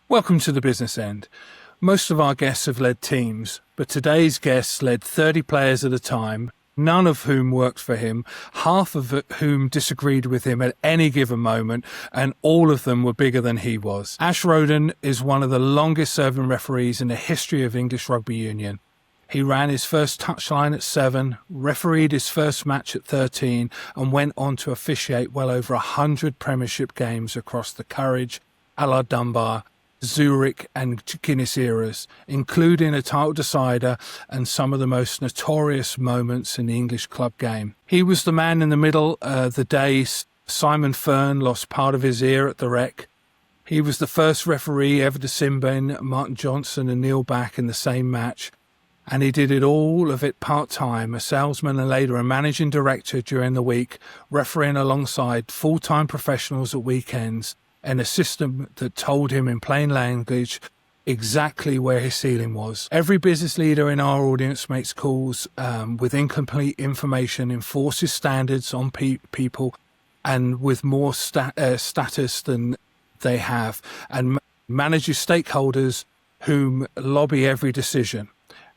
Welcome to the business end. Most of our guests have led teams, but today's guests led 30 players at a time, none of whom worked for him, half of whom disagreed with him at any given moment, and all of them were bigger than he was. Ash Rowden is one of the longest serving referees in the history of English Rugby Union. He ran his first touchline at 7, refereed his first match at 13, and went on to officiate well over 100 Premiership games across the Courage, Allard Dunbar, Zurich and Guinness eras, including a title decider and some of the most notorious moments in the English club game. He was the man in the middle the day Simon Fern lost part of his ear at the Wreck. He was the first referee ever to sin bin Martin Johnson and Neil Back in the same match, and he did all of it part-time, a salesman and later a managing director during the week, refereeing alongside full-time professionals at weekends, and a system that told him in plain language exactly where his ceiling was. Every business leader in our audience makes calls with incomplete information, enforces standards on people and with more status than they have, and manages stakeholders whom lobby every decision.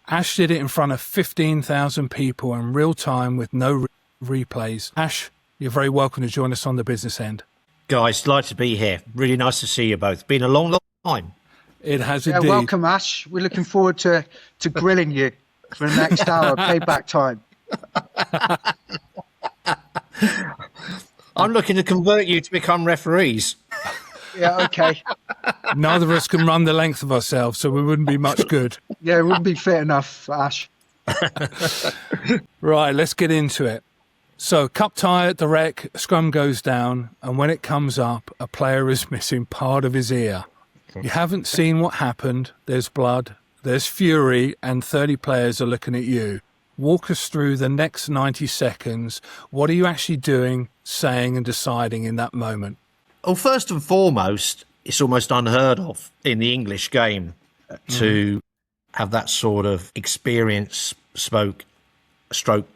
Ash did it in front of 15,000 people in real time with no replays. Ash, you're very welcome to join us on the business end. Guys, delighted to be here. Really nice to see you both. Been a long, long time. It has indeed. Welcome, Ash. We're looking forward to grilling you for the next hour, payback time. I'm looking to convert you to become referees. Yeah, okay. Neither of us can run the length of ourselves, so we wouldn't be much good. Yeah, it wouldn't be fit enough, Ash. Right, let's get into it. So, cup tie at the Wreck, scrum goes down, and when it comes up, a player is missing part of his ear. You haven't seen what happened. There's blood, there's fury, and 30 players are looking at you. Walk us through the next 90 seconds. What are you actually doing, saying, and deciding in that moment? Well, first and foremost, it's almost unheard of in the English game to have that sort of experience stroke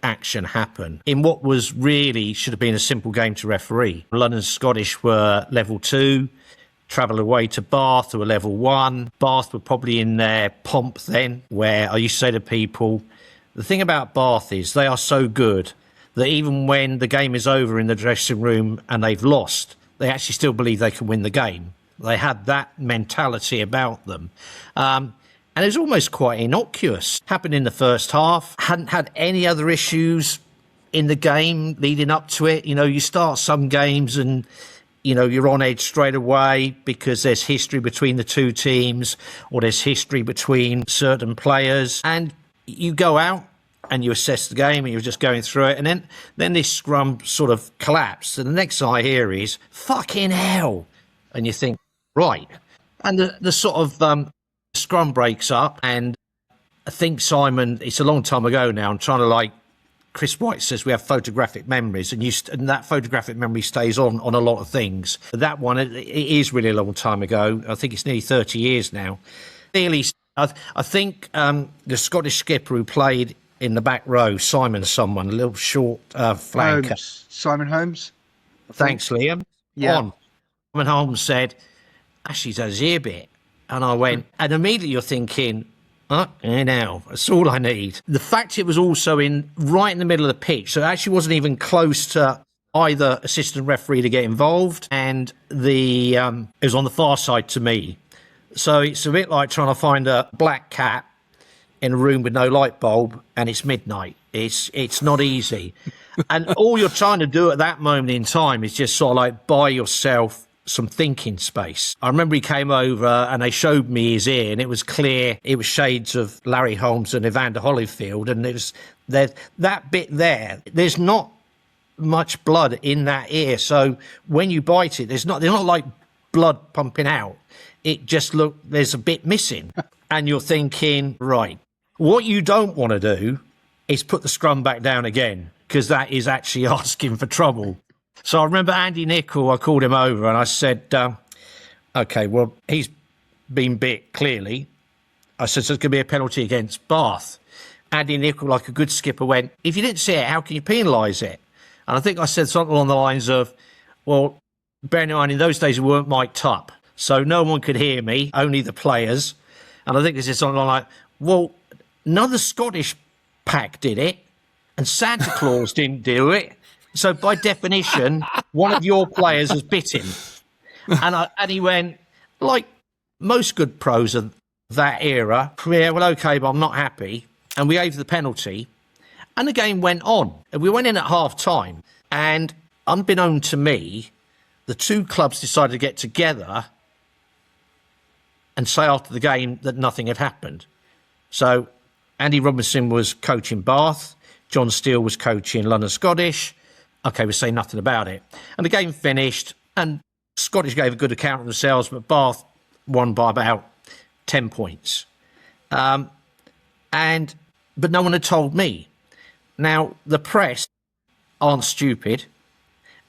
action happen in what was really should have been a simple game to referee. London Scottish were level 2, travel away to Bath, who were level 1. Bath were probably in their pomp then, where I used to say to people, the thing about Bath is they are so good that even when the game is over in the dressing room and they've lost, they actually still believe they can win the game. They had that mentality about them. And it was almost quite innocuous. Happened in the first half. Hadn't had any other issues in the game leading up to it. You know, you start some games and, you know, you're on edge straight away because there's history between the two teams or there's history between certain players. And you go out and you assess the game and you're just going through it. And then this scrum sort of collapsed. And the next I hear is, fucking hell. And you think, right. And the sort of scrum breaks up, and I think Simon, it's a long time ago now, I'm trying to Chris White says we have photographic memories, and that photographic memory stays on a lot of things. That one, it is really a long time ago. I think it's nearly 30 years now. Nearly, I think the Scottish skipper who played in the back row, Simon someone, a little short flanker. Holmes. Simon Holmes. Thanks, Liam. Yeah. Simon Holmes said, Ashley's had his ear bit. And I went, and immediately you're thinking, now, that's all I need. The fact it was also right in the middle of the pitch, so it actually wasn't even close to either assistant referee to get involved, and it was on the far side to me. So it's a bit like trying to find a black cat in a room with no light bulb, and it's midnight. It's not easy. And all you're trying to do at that moment in time is just sort of buy yourself some thinking space. I remember he came over and they showed me his ear, and it was clear it was shades of Larry Holmes and Evander Holyfield, and it was that bit there. There's not much blood in that ear, so when you bite it, there's not like blood pumping out. It just there's a bit missing, and you're thinking, right, what you don't want to do is put the scrum back down again, because that is actually asking for trouble. So I remember Andy Nicol, I called him over and I said, okay, well, he's been bit, clearly. I said, so there's going to be a penalty against Bath. Andy Nicol, like a good skipper, went, if you didn't see it, how can you penalise it? And I think I said something along the lines of, well, bearing in mind, in those days, we weren't mic'd up. so no one could hear me, only the players. And I think this is something like, well, none of the Scottish pack did it, and Santa Claus didn't do it. So by definition, one of your players has bit him. And he went, like most good pros of that era, yeah, well, okay, but I'm not happy. And we gave the penalty, and the game went on. And we went in at half time, and unbeknown to me, the two clubs decided to get together and say after the game that nothing had happened. So Andy Robinson was coaching Bath, John Steele was coaching London Scottish. Okay, we say nothing about it. And the game finished, and Scottish gave a good account of themselves, but Bath won by about 10 points. But no one had told me. Now, the press aren't stupid,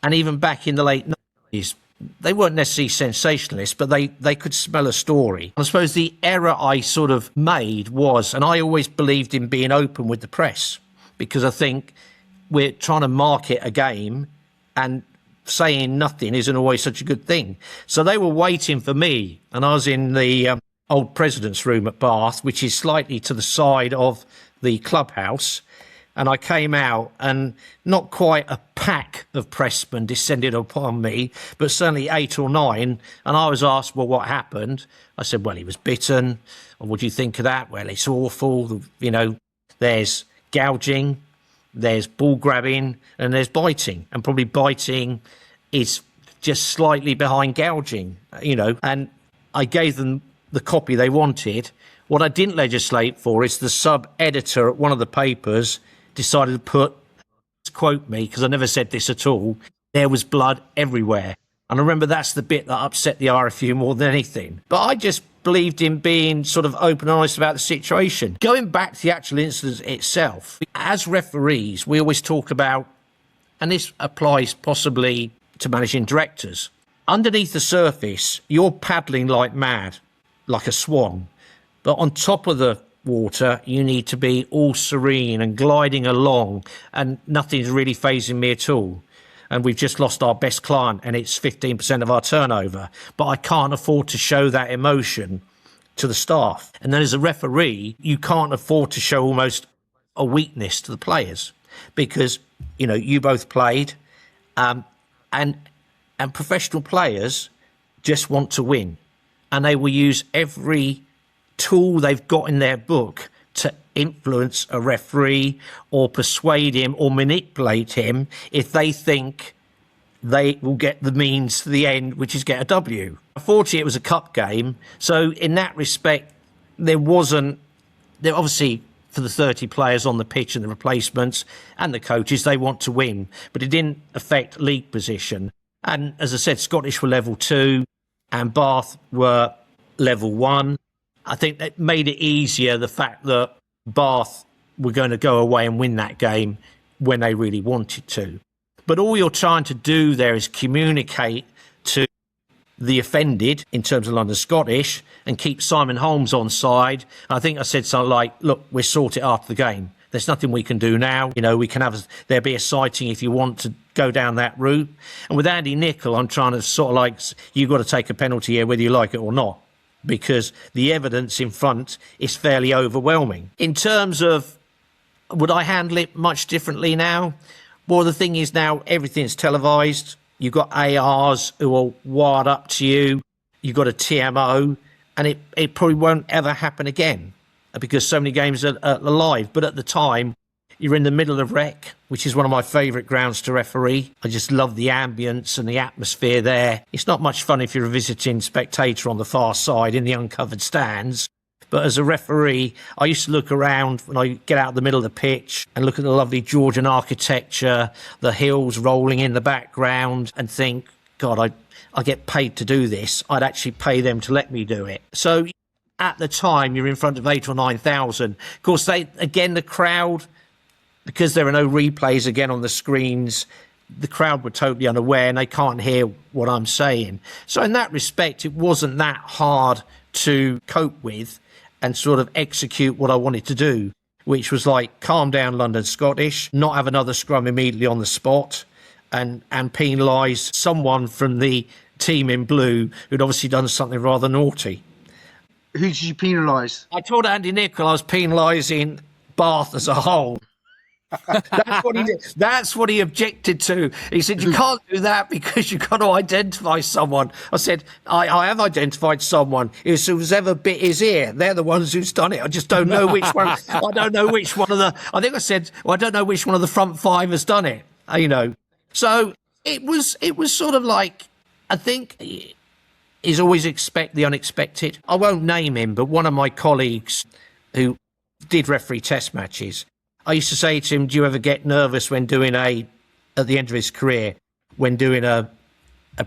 and even back in the late 90s, they weren't necessarily sensationalists, but they could smell a story. I suppose the error I sort of made was, and I always believed in being open with the press, because I think we're trying to market a game, and saying nothing isn't always such a good thing. So they were waiting for me, and I was in the old president's room at Bath, which is slightly to the side of the clubhouse. And I came out, and not quite a pack of pressmen descended upon me, but certainly 8 or 9. And I was asked, well, what happened? I said, well, he was bitten. And what do you think of that? Well, it's awful. You know, there's gouging, there's ball grabbing, and there's biting. And probably biting is just slightly behind gouging, you know. And I gave them the copy they wanted. What I didn't legislate for is the sub-editor at one of the papers decided to put, quote me, because I never said this at all, there was blood everywhere. And I remember that's the bit that upset the RFU more than anything. But I just believed in being sort of open and honest about the situation. Going back to the actual incident itself, as referees, we always talk about, and this applies possibly to managing directors, underneath the surface, you're paddling like mad, like a swan. But on top of the water, you need to be all serene and gliding along, and nothing's really fazing me at all. And we've just lost our best client, and it's 15% of our turnover. But I can't afford to show that emotion to the staff. And then as a referee, you can't afford to show almost a weakness to the players, because, you know, you both played, and professional players just want to win, and they will use every tool they've got in their book to influence a referee or persuade him or manipulate him if they think they will get the means to the end, which is get a W. Unfortunately, it was a cup game, so in that respect, there obviously, for the 30 players on the pitch and the replacements and the coaches, they want to win, but it didn't affect league position. And as I said, Scottish were level 2 and Bath were level 1. I think that made it easier, the fact that Bath were going to go away and win that game when they really wanted to. But all you're trying to do there is communicate to the offended, in terms of London Scottish, and keep Simon Holmes on side. I think I said something like, look, we'll sort it after the game. There's nothing we can do now. You know, we can there'll be a sighting if you want to go down that route. And with Andy Nicol, I'm trying to sort of like, you've got to take a penalty here, whether you like it or not, because the evidence in front is fairly overwhelming. In terms of, would I handle it much differently now? Well, the thing is now everything's televised. You've got ARs who are wired up to you. You've got a TMO, and it probably won't ever happen again because so many games are live. But at the time, you're in the middle of Rec, which is one of my favourite grounds to referee. I just love the ambience and the atmosphere there. It's not much fun if you're a visiting spectator on the far side in the uncovered stands. But as a referee, I used to look around when I get out of the middle of the pitch and look at the lovely Georgian architecture, the hills rolling in the background, and think, God, I get paid to do this. I'd actually pay them to let me do it. So at the time, you're in front of 8,000 or 9,000. Of course, the crowd, because there are no replays again on the screens, the crowd were totally unaware and they can't hear what I'm saying. So in that respect, it wasn't that hard to cope with and sort of execute what I wanted to do, which was like calm down London Scottish, not have another scrum immediately on the spot, and penalise someone from the team in blue who'd obviously done something rather naughty. Who did you penalise? I told Andy Nichol I was penalising Bath as a whole. That's what he did. That's what he objected to. He said, you can't do that because you've got to identify someone. I said, I have identified someone who's ever bit his ear. They're the ones who's done it. I just don't know which one. I don't know which one of the, I think I said, well, I don't know which one of the front five has done it, you know. So it was sort of like, I think he's always expect the unexpected. I won't name him, but one of my colleagues who did referee test matches, I used to say to him, do you ever get nervous when doing at the end of his career, when doing a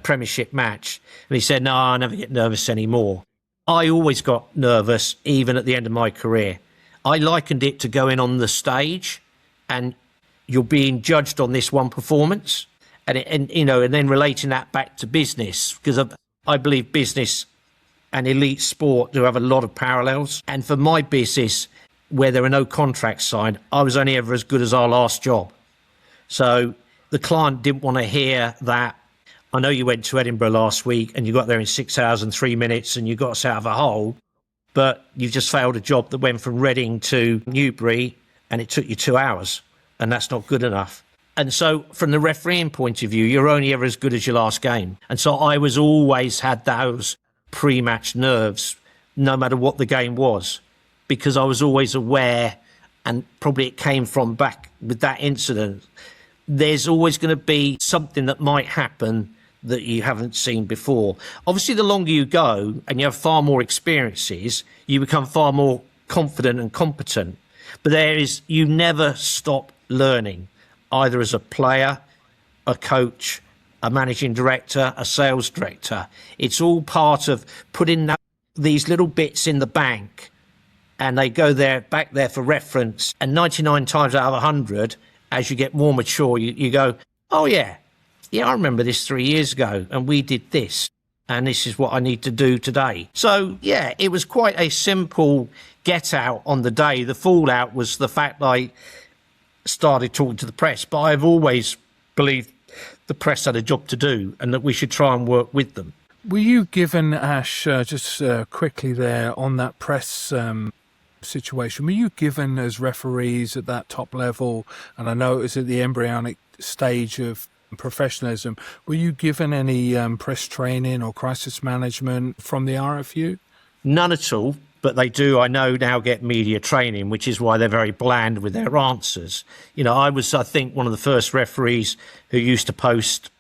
Premiership match? And he said, no, I never get nervous anymore. I always got nervous, even at the end of my career. I likened it to going on the stage and you're being judged on this one performance and you know, and then relating that back to business, because I believe business and elite sport do have a lot of parallels. And for my business, where there are no contracts signed, I was only ever as good as our last job. So the client didn't want to hear that. I know you went to Edinburgh last week and you got there in 6 hours and 3 minutes and you got us out of a hole, but you've just failed a job that went from Reading to Newbury and it took you 2 hours, and that's not good enough. And so from the refereeing point of view, you're only ever as good as your last game. And so I was always had those pre-match nerves, no matter what the game was, because I was always aware, and probably it came from back with that incident, there's always going to be something that might happen that you haven't seen before. Obviously, the longer you go and you have far more experiences, you become far more confident and competent. But you never stop learning, either as a player, a coach, a managing director, a sales director. It's all part of putting these little bits in the bank, and they go back there for reference. And 99 times out of 100, as you get more mature, you go, oh, yeah, I remember this 3 years ago, and we did this, and this is what I need to do today. So, yeah, it was quite a simple get out on the day. The fallout was the fact that I started talking to the press, but I've always believed the press had a job to do and that we should try and work with them. Were you given, Ash, just quickly there on that press situation, were you given as referees at that top level, and I know it was at the embryonic stage of professionalism, were you given any press training or crisis management from the RFU? None at all, but they do, I know, now get media training, which is why they're very bland with their answers. You know, I think, one of the first referees who used to post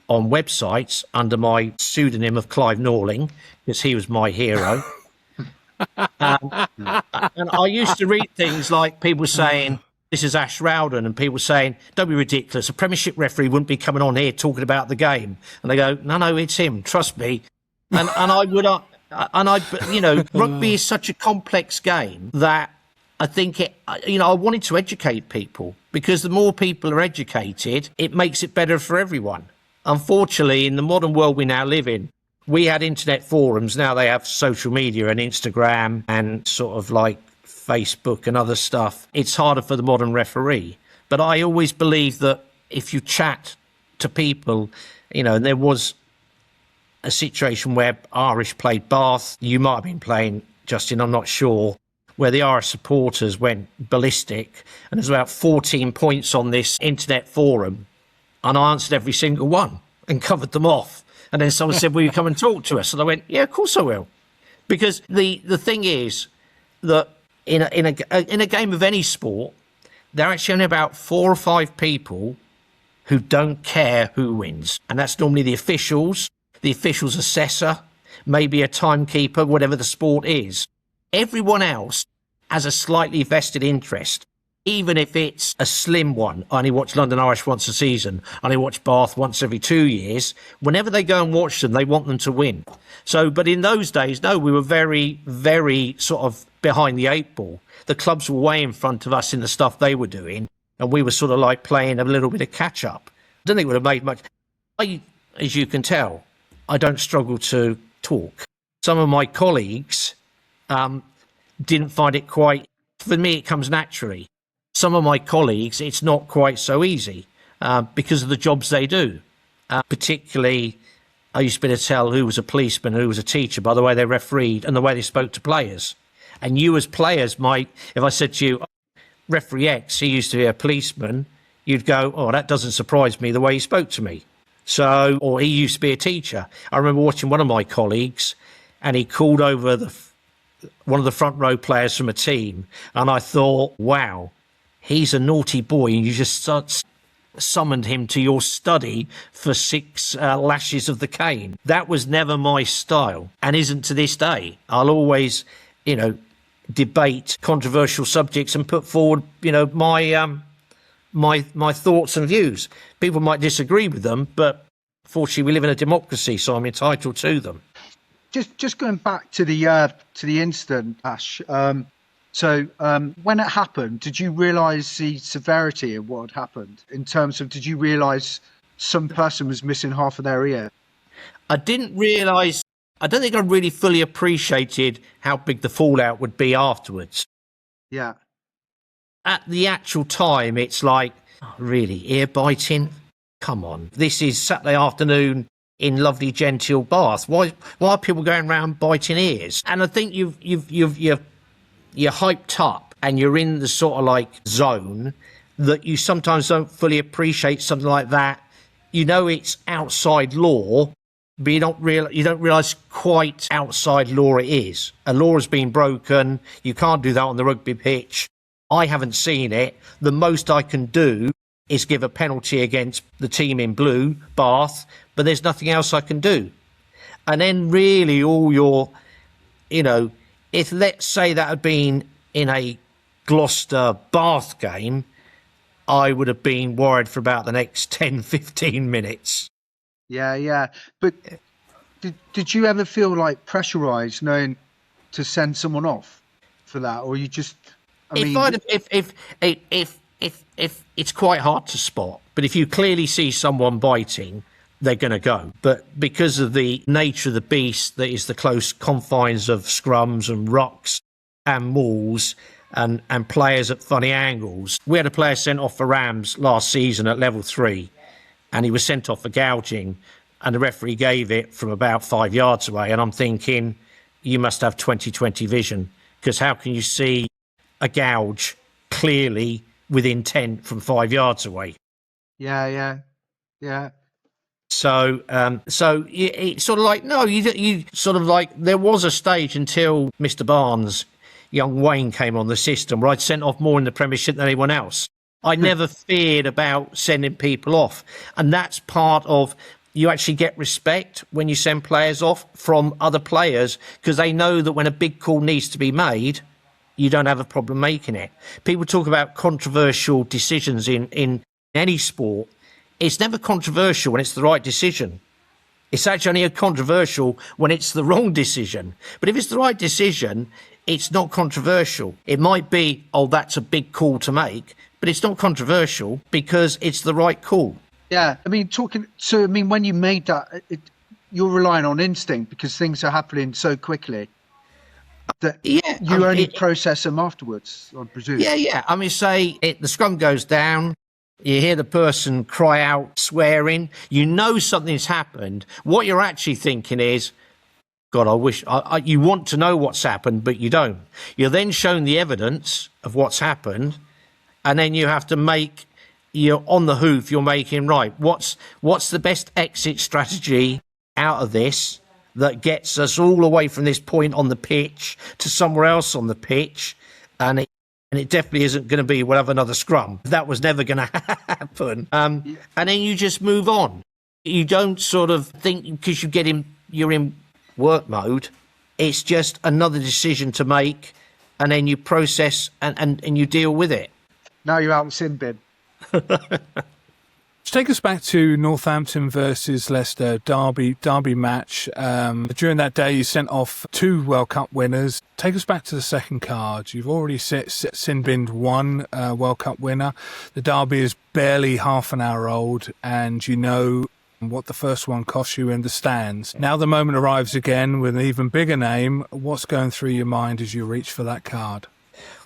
on websites under my pseudonym of Clive Norling, because he was my hero. And I used to read things like people saying, this is Ash Rowden, and people saying, don't be ridiculous, a Premiership referee wouldn't be coming on here talking about the game. And they go, no, it's him, trust me. And you know, rugby is such a complex game that I think I wanted to educate people, because the more people are educated, it makes it better for everyone. Unfortunately, in the modern world we now live in, we had internet forums. Now they have social media and Instagram and sort of like Facebook and other stuff. It's harder for the modern referee. But I always believe that if you chat to people, you know, there was a situation where Irish played Bath. You might have been playing, Justin, I'm not sure, where the Irish supporters went ballistic. And there's about 14 points on this internet forum. And I answered every single one and covered them off. And then someone said, will you come and talk to us? And I went, yeah, of course I will. Because the thing is that in a game of any sport, there are actually only about 4 or 5 people who don't care who wins. And that's normally the officials assessor, maybe a timekeeper, whatever the sport is. Everyone else has a slightly vested interest, even if it's a slim one. I only watch London Irish once a season. I only watch Bath once every 2 years. Whenever they go and watch them, they want them to win. So, but in those days, no, we were very, very sort of behind the 8 ball. The clubs were way in front of us in the stuff they were doing, and we were sort of like playing a little bit of catch up. I don't think it would have made much. As you can tell, I don't struggle to talk. Some of my colleagues didn't find it quite, for me, it comes naturally. Some of my colleagues, it's not quite so easy because of the jobs they do, particularly I used to be able to tell who was a policeman and who was a teacher by the way they refereed and the way they spoke to players. And you as players might, if I said to you, referee X, he used to be a policeman, you'd go, oh, that doesn't surprise me the way he spoke to me. So, or he used to be a teacher. I remember watching one of my colleagues and he called over one of the front row players from a team. And I thought, wow, he's a naughty boy. And you just summoned him to your study for 6 lashes of the cane. That was never my style and isn't to this day. I'll always, debate controversial subjects and put forward, my thoughts and views. People might disagree with them, but fortunately we live in a democracy, so I'm entitled to them. Just going back to the incident, Ash. So when it happened, did you realise the severity of what had happened? In terms of, did you realise some person was missing half of their ear? I didn't realise. I don't think I really fully appreciated how big the fallout would be afterwards. Yeah. At the actual time, it's like, oh, really, ear biting? Come on. This is Saturday afternoon in lovely, genteel Bath. Why are people going around biting ears? And I think you're hyped up and you're in the sort of like zone that you sometimes don't fully appreciate something like that. You know it's outside law, but you don't realise quite outside law it is. A law has been broken. You can't do that on the rugby pitch. I haven't seen it. The most I can do is give a penalty against the team in blue, Bath, but there's nothing else I can do. And then really all your, if let's say that had been in a Gloucester Bath game, I would have been worried for about the next 10, 15 minutes. Yeah. But did you ever feel like pressurised knowing to send someone off for that? Or you just, if it's quite hard to spot, but if you clearly see someone biting, they're going to go. But because of the nature of the beast that is the close confines of scrums and rucks and mauls and players at funny angles, we had a player sent off for Rams last season at level 3 and he was sent off for gouging and the referee gave it from about 5 yards away. And I'm thinking, you must have 20/20 vision, because how can you see a gouge clearly with intent from 5 yards away? Yeah. So it's sort of like, no, you sort of like, there was a stage until Mr. Barnes, young Wayne, came on the system where I'd sent off more in the Premiership than anyone else. I never feared about sending people off. And that's part of, you actually get respect when you send players off from other players, because they know that when a big call needs to be made, you don't have a problem making it. People talk about controversial decisions in any sport. It's never controversial when it's the right decision. It's actually only controversial when it's the wrong decision. But if it's the right decision, it's not controversial. It might be, oh, that's a big call to make, but it's not controversial because it's the right call. Yeah, when you made that, you're relying on instinct because things are happening so quickly that you only process them afterwards, I presume. Yeah. I mean, the scrum goes down, you hear the person cry out, swearing, you know something's happened. What you're actually thinking is, God, I wish, you want to know what's happened, but you don't. You're then shown the evidence of what's happened, and then you have to you're on the hoof, you're making, right, what's the best exit strategy out of this that gets us all the way from this point on the pitch to somewhere else on the pitch, and it definitely isn't going to be, we'll have another scrum. That was never going to happen. And then you just move on. You don't sort of think, because you're in work mode, it's just another decision to make, and then you process and you deal with it. Now you're out in sin bin. Just take us back to Northampton versus Leicester derby match. During that day, you sent off 2 World Cup winners. Take us back to the second card. You've already sin-binned 1 World Cup winner. The derby is barely half an hour old, and you know what the first one cost you in the stands. Now the moment arrives again with an even bigger name. What's going through your mind as you reach for that card?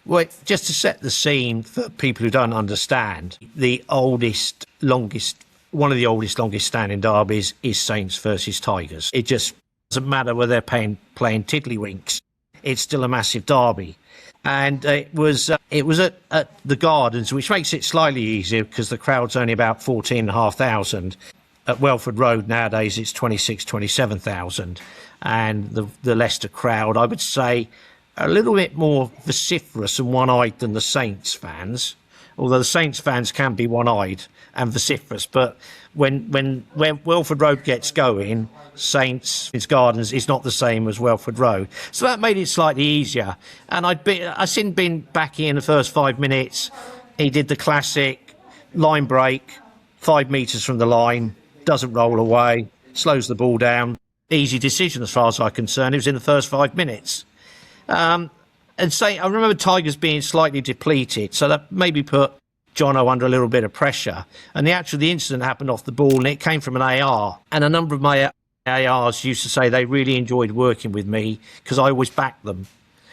Well, just to set the scene for people who don't understand, the oldest, longest one of the oldest, longest standing derbies is Saints versus Tigers. It just doesn't matter whether they're playing tiddlywinks. It's still a massive derby. And it was at the Gardens, which makes it slightly easier because the crowd's only about 14,500. At Welford Road nowadays, it's 26, 27,000. And the Leicester crowd, I would say, a little bit more vociferous and one-eyed than the Saints fans. Although the Saints fans can be one-eyed and vociferous, but when Welford Road gets going, Saints Gardens is not the same as Welford Road, so that made it slightly easier. And I seen Bin back in the first 5 minutes. He did the classic line break, 5 metres from the line, doesn't roll away, slows the ball down. Easy decision as far as I'm concerned. It was in the first 5 minutes. And say, I remember Tigers being slightly depleted, so that maybe put Jono under a little bit of pressure. And the incident happened off the ball, and it came from an AR. And a number of my ARs used to say they really enjoyed working with me because I always backed them.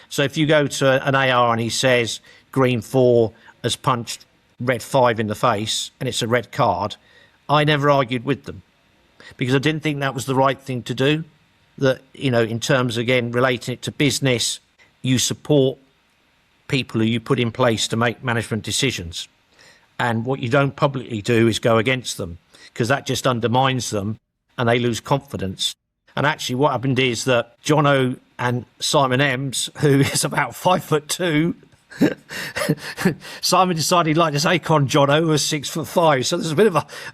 So if you go to an AR and he says green 4 has punched red 5 in the face and it's a red card, I never argued with them because I didn't think that was the right thing to do. That, you know, in terms, again, relating it to business, you support people who you put in place to make management decisions. And what you don't publicly do is go against them because that just undermines them and they lose confidence. And actually what happened is that Jono and Simon Ems, who is about 5'2", Simon decided he'd like to take on Jono, who was 6'5". So there's a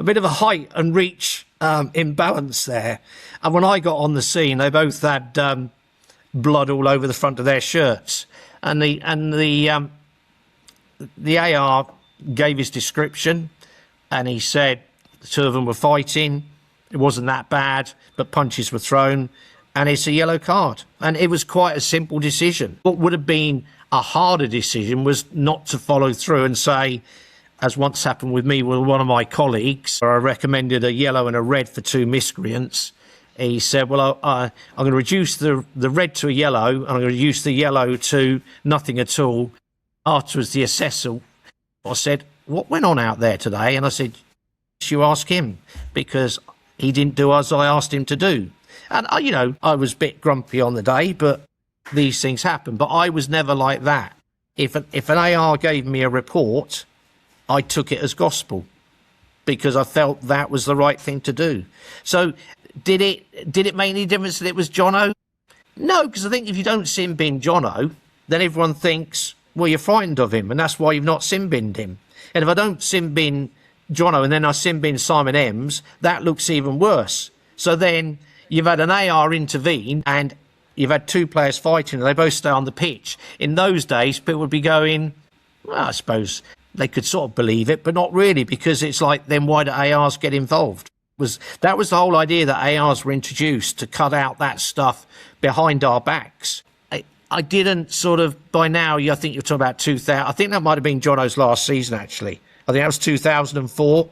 bit of a height and reach imbalance there. And when I got on the scene, they both had blood all over the front of their shirts, and the AR gave his description, and he said the two of them were fighting. It wasn't that bad, but punches were thrown, and it's a yellow card. And it was quite a simple decision. What would have been a harder decision was not to follow through and say, as once happened with me with one of my colleagues, where I recommended a yellow and a red for 2 miscreants. He said, well, I'm going to reduce the red to a yellow, and I'm going to reduce the yellow to nothing at all. Afterwards, the assessor, I said, what went on out there today? And I said, you ask him, because he didn't do as I asked him to do. And, I was a bit grumpy on the day, but these things happen. But I was never like that. If an AR gave me a report, I took it as gospel because I felt that was the right thing to do. So did it make any difference that it was Jono? No, because I think if you don't sin bin Jono, then everyone thinks, well, you're frightened of him, and that's why you've not sin binned him. And if I don't sin bin Jono and then I sin bin Simon Ems, that looks even worse. So then you've had an AR intervene and you've had 2 players fighting and they both stay on the pitch. In those days, people would be going, well, I suppose they could sort of believe it, but not really, because it's like, then why do ARs get involved? That was the whole idea, that ARs were introduced to cut out that stuff behind our backs. I didn't sort of, by now, I think you're talking about 2000. I think that might have been Jono's last season, actually. I think that was 2004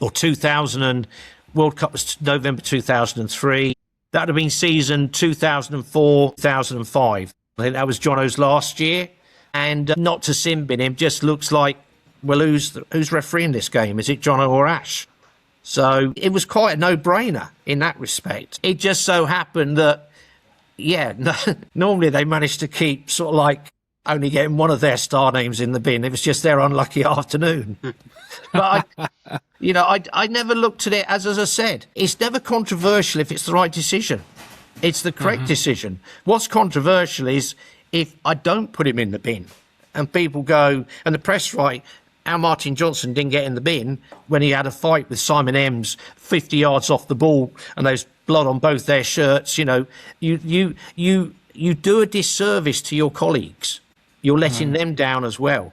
or 2000. World Cup was November 2003. That would have been season 2004, 2005. I think that was Jono's last year. And not to sin bin him, just looks like, well, who's refereeing this game? Is it Jono or Ash? So it was quite a no-brainer in that respect. It just so happened that, normally they managed to keep sort of like only getting one of their star names in the bin. It was just their unlucky afternoon. But I never looked at it as I said, it's never controversial if it's the right decision. It's the correct decision. What's controversial is if I don't put him in the bin and people go, and the press write, how Martin Johnson didn't get in the bin when he had a fight with Simon Ems 50 yards off the ball and there's blood on both their shirts. You do a disservice to your colleagues. You're letting them down as well.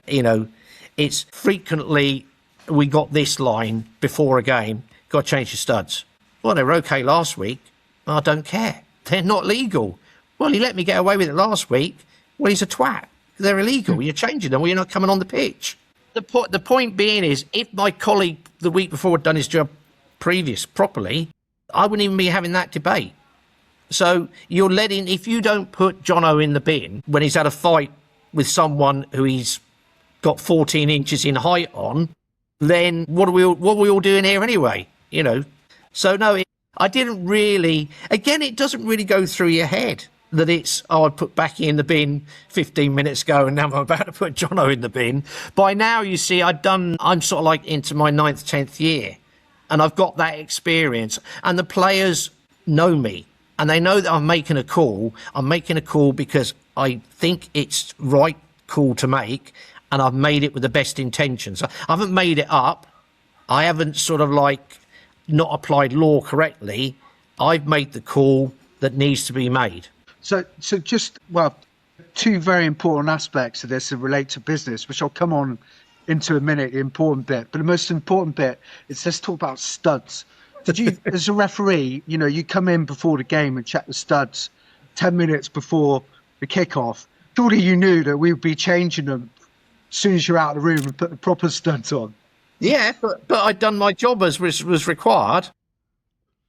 It's frequently, we got this line before a game, got to change your studs. Well, they were okay last week. I don't care. They're not legal. Well, he let me get away with it last week. Well, he's a twat. They're illegal. You're changing them. Well, you're not coming on the pitch. The point being is, if my colleague the week before had done his job properly, I wouldn't even be having that debate. So you're letting, if you don't put Jono in the bin when he's had a fight with someone who he's got 14 inches in height on, then what are we all doing here anyway? You know? So no, I didn't really, again, it doesn't really go through your head that it's, I put Backy in the bin 15 minutes ago and now I'm about to put Jono in the bin. By now, you see, I'm sort of like into my 9th, 10th year, and I've got that experience, and the players know me and they know that I'm making a call. I'm making a call because I think it's right call to make, and I've made it with the best intentions. I haven't made it up. I haven't sort of like not applied law correctly. I've made the call that needs to be made. So just, well, two very important aspects of this that relate to business, which I'll come on into a minute, the important bit. But the most important bit is, let's talk about studs. Did you, as a referee, you know, you come in before the game and check the studs 10 minutes before the kickoff. Surely you knew that we would be changing them as soon as you're out of the room and put the proper studs on. Yeah, but I'd done my job as was required.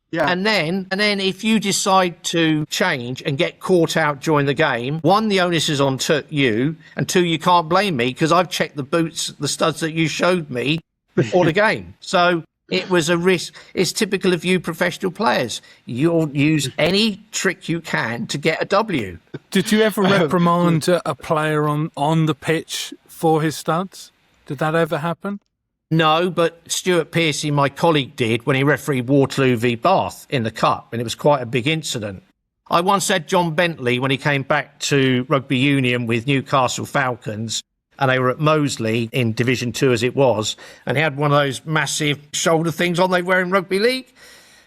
Yeah. And then if you decide to change and get caught out during the game, one, the onus is on you, and two, you can't blame me because I've checked the boots, the studs that you showed me before the game. So it was a risk. It's typical of you professional players. You'll use any trick you can to get a W. Did you ever reprimand a player on the pitch for his studs? Did that ever happen? No, but Stuart Pearcey, my colleague, did when he refereed Waterloo v Bath in the Cup, and it was quite a big incident. I once had John Bentley when he came back to rugby union with Newcastle Falcons, and they were at Moseley in Division 2 as it was, and he had one of those massive shoulder things on they wear in rugby league.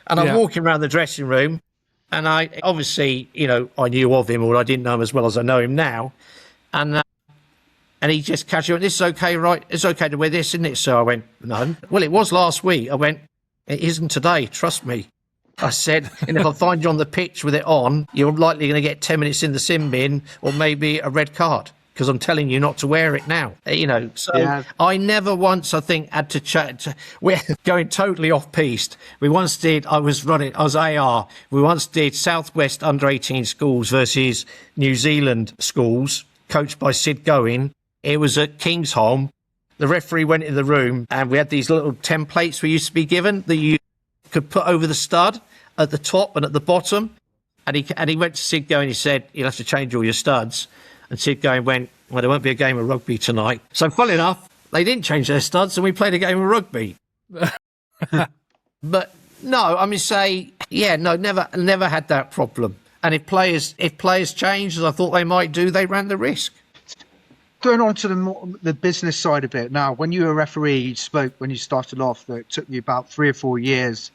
And I'm walking around the dressing room, and I obviously, you know, I knew of him, or I didn't know him as well as I know him now. And he just casually went, "This is okay, right? It's okay to wear this, isn't it?" So I went, "No." "Well, it was last week." I went, "It isn't today, trust me." I said, "And if I find you on the pitch with it on, you're likely going to get 10 minutes in the sin bin or maybe a red card, because I'm telling you not to wear it now." You know, so yeah. I never once, I think, had to chat. We're going totally off piste. We once did, I was AR. We once did Southwest under-18 schools versus New Zealand schools, coached by Sid Going. It was at Kingsholm. The referee went in the room and we had these little templates we used to be given that you could put over the stud at the top and at the bottom. And he went to Sid Going, he said, "You'll have to change all your studs." And Sid Going went, "Well, there won't be a game of rugby tonight." So funnily enough, they didn't change their studs and we played a game of rugby. But no, I mean, never had that problem. And if players changed, as I thought they might do, they ran the risk. Going on to the business side of it now, when you were a referee, you spoke when you started off that it took you about 3 or 4 years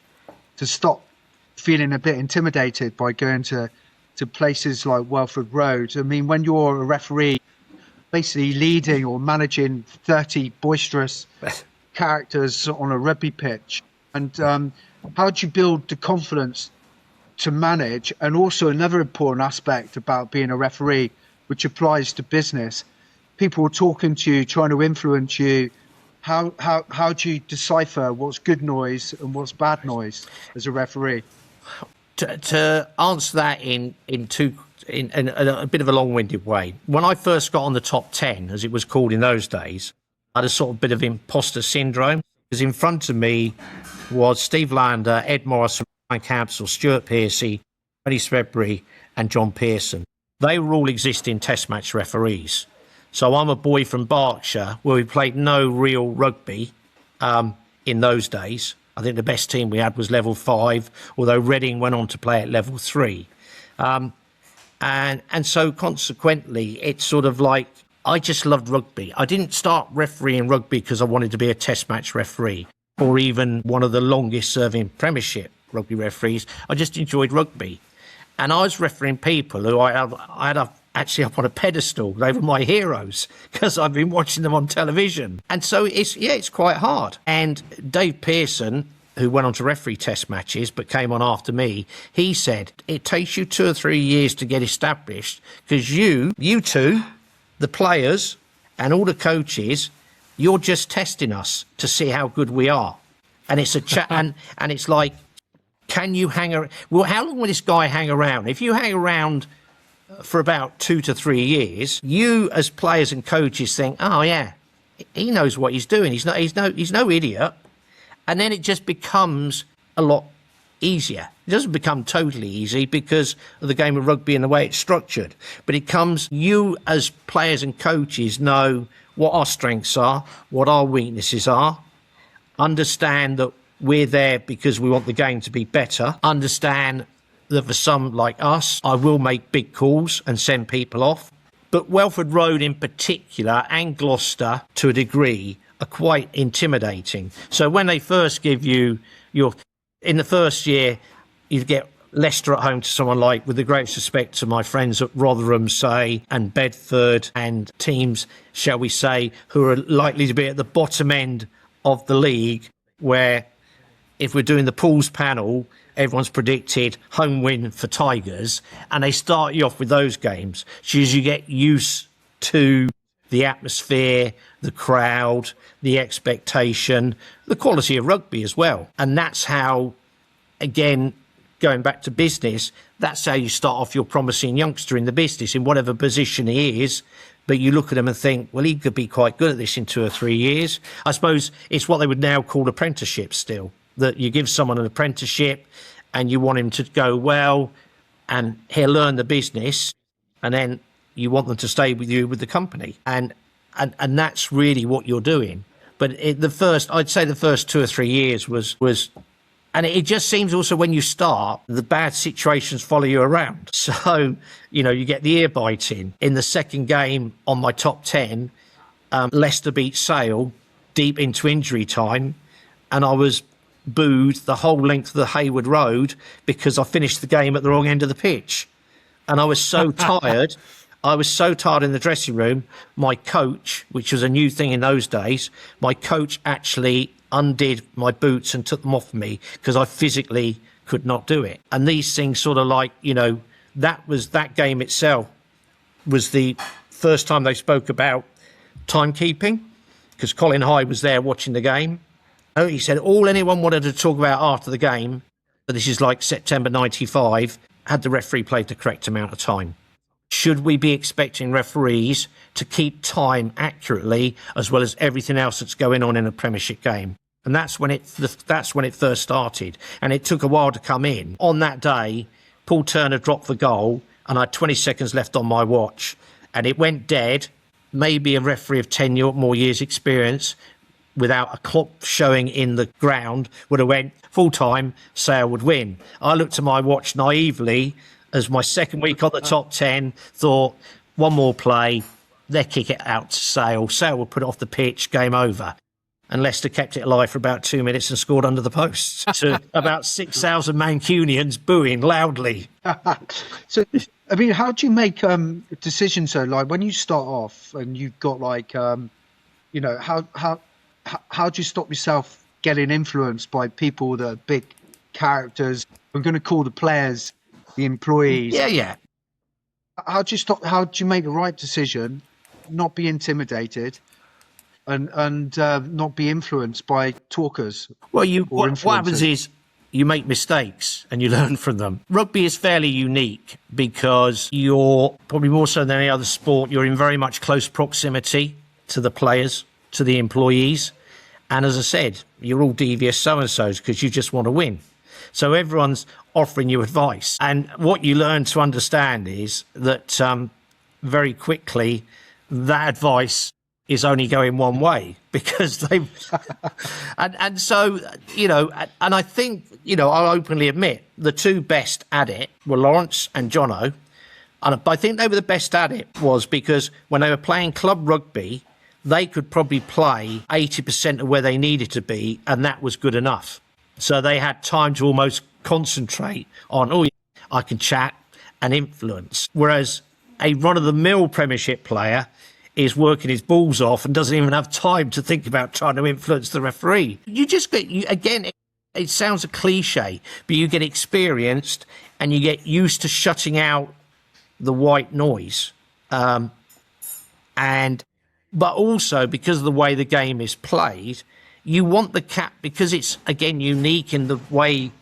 to stop feeling a bit intimidated by going to places like Welford Road. I mean, when you're a referee, basically leading or managing 30 boisterous characters on a rugby pitch, and how do you build the confidence to manage? And also another important aspect about being a referee, which applies to business, people talking to you, trying to influence you. How do you decipher what's good noise and what's bad noise as a referee? To answer that in a bit of a long-winded way, when I first got on the top 10, as it was called in those days, I had a sort of bit of imposter syndrome, because in front of me was Steve Lander, Ed Morris, Ryan Campbell, Stuart Pearcey, Tony Spreadbury and John Pearson. They were all existing test match referees. So I'm a boy from Berkshire, where we played no real rugby in those days. I think the best team we had was level 5, although Reading went on to play at level 3. And so consequently, it's sort of like, I just loved rugby. I didn't start refereeing rugby because I wanted to be a test match referee or even one of the longest serving Premiership rugby referees. I just enjoyed rugby. And I was refereeing people who I had actually up on a pedestal. They were my heroes because I've been watching them on television. And so it's quite hard. And Dave Pearson, who went on to referee test matches but came on after me, he said, it takes you 2 or 3 years to get established because you two, the players and all the coaches, you're just testing us to see how good we are. And it's a chat, and it's like, can you hang around? Well, how long will this guy hang around? If you hang around for about 2 to 3 years, you as players and coaches think, oh yeah, he knows what he's doing. He's no idiot. And then it just becomes a lot easier. It doesn't become totally easy because of the game of rugby and the way it's structured. But it comes, you as players and coaches know what our strengths are, what our weaknesses are, understand that we're there because we want the game to be better, understand that for some like us, I will make big calls and send people off. But Welford Road in particular, and Gloucester to a degree, are quite intimidating. So when they first give you in the first year, you get Leicester at home to someone like, with the greatest respect to my friends at Rotherham, say, and Bedford, and teams, shall we say, who are likely to be at the bottom end of the league, where if we're doing the pools panel, everyone's predicted home win for Tigers, and they start you off with those games. So as you get used to the atmosphere, the crowd, the expectation, the quality of rugby as well. And that's how, again, going back to business, that's how you start off your promising youngster in the business, in whatever position he is. But you look at him and think, well, he could be quite good at this in 2 or 3 years. I suppose it's what they would now call apprenticeship still, that you give someone an apprenticeship and you want him to go well and he'll learn the business, and then you want them to stay with you with the company. And that's really what you're doing. But I'd say the first 2 or 3 years was, and it just seems also when you start, the bad situations follow you around. So, you get the ear biting. In the second game on my top 10, Leicester beat Sale deep into injury time, and I was booed the whole length of the Hayward Road because I finished the game at the wrong end of the pitch. And I was so tired. I was so tired in the dressing room. My coach, which was a new thing in those days, my coach actually undid my boots and took them off me because I physically could not do it. And these things sort of like, that game itself was the first time they spoke about timekeeping, because Colin Hyde was there watching the game. He said all anyone wanted to talk about after the game, but this is like September 95, had the referee played the correct amount of time. Should we be expecting referees to keep time accurately as well as everything else that's going on in a Premiership game? And that's when it first started. And it took a while to come in. On that day, Paul Turner dropped the goal and I had 20 seconds left on my watch. And it went dead. Maybe a referee of 10 more years experience without a clock showing in the ground would have went full time, Sale would win. I looked at my watch naively as my second week on the top 10, thought, one more play, they kick it out to Sale. Sale will put it off the pitch, game over. And Leicester kept it alive for about 2 minutes and scored under the posts to about 6,000 Mancunians booing loudly. So, I mean, how do you make decisions though? Like when you start off and you've got like, how do you stop yourself getting influenced by people that are big characters? I'm going to call the players the employees. Yeah. How do you make the right decision, not be intimidated, and not be influenced by talkers? Well, what happens is you make mistakes and you learn from them. Rugby is fairly unique because you're probably more so than any other sport, you're in very much close proximity to the players, to the employees. And as I said, you're all devious so-and-sos because you just want to win. So everyone's offering you advice. And what you learn to understand is that very quickly, that advice is only going one way because they and so, and I think, I'll openly admit the two best at it were Lawrence and Jono. And I think they were the best at it was because when they were playing club rugby, they could probably play 80% of where they needed to be, and that was good enough. So they had time to almost concentrate on, I can chat and influence. Whereas a run-of-the-mill Premiership player is working his balls off and doesn't even have time to think about trying to influence the referee. You just get, again, it sounds a cliche, but you get experienced and you get used to shutting out the white noise. But also because of the way the game is played, you want the cap, because it's, again, unique in the way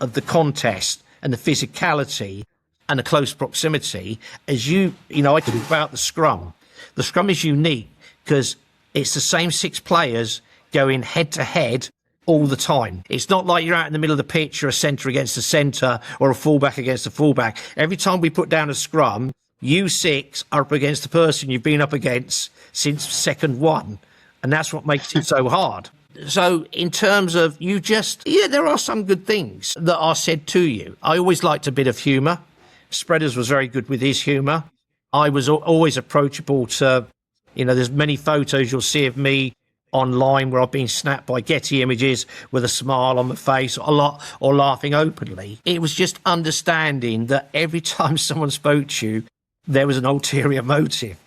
of the contest and the physicality and the close proximity. As I talk about the scrum. The scrum is unique because it's the same 6 players going head to head all the time. It's not like you're out in the middle of the pitch, you're a centre against a centre or a fullback against a fullback. Every time we put down a scrum, you 6 are up against the person you've been up against since second 1. And that's what makes it so hard. So in terms of there are some good things that are said to you. I always liked a bit of humour. Spreaders was very good with his humour. I was always approachable to, there's many photos you'll see of me online where I've been snapped by Getty Images with a smile on my face or laughing openly. It was just understanding that every time someone spoke to you, there was an ulterior motive.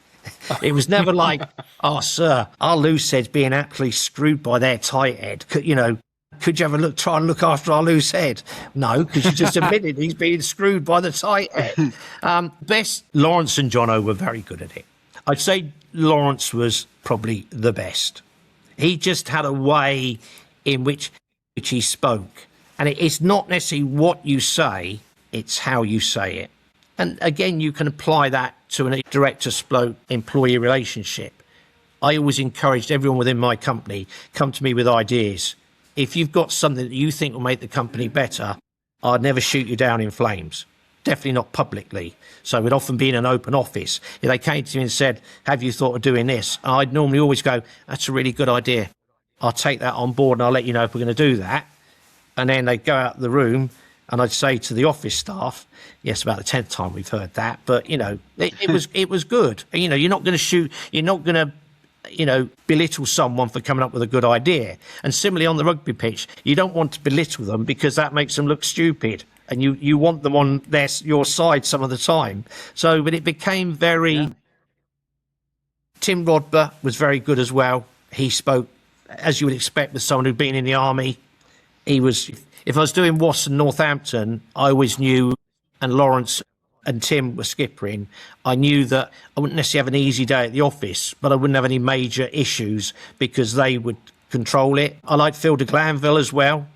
It was never like, oh, sir, our loose head's being absolutely screwed by their tight head. Could you have a try and look after our loose head? No, because you just admitted he's being screwed by the tight head. Lawrence and Jono were very good at it. I'd say Lawrence was probably the best. He just had a way in which he spoke. And it's not necessarily what you say, it's how you say it. And again, you can apply that to a director-employee relationship. I always encouraged everyone within my company, come to me with ideas. If you've got something that you think will make the company better, I'd never shoot you down in flames. Definitely not publicly. So it would often be in an open office. If they came to me and said, have you thought of doing this? I'd normally always go, that's a really good idea. I'll take that on board and I'll let you know if we're going to do that. And then they'd go out of the room and I'd say to the office staff, yes, about the 10th time we've heard that, but, it was good. You're not going to shoot, you're not going to, belittle someone for coming up with a good idea. And similarly on the rugby pitch, you don't want to belittle them because that makes them look stupid. And you want them on your side some of the time. So, but it became very... Yeah. Tim Rodber was very good as well. He spoke, as you would expect with someone who'd been in the army. If I was doing Wasps and Northampton, I always knew, and Lawrence and Tim were skippering, I knew that I wouldn't necessarily have an easy day at the office, but I wouldn't have any major issues because they would control it. I liked Phil de Glanville as well.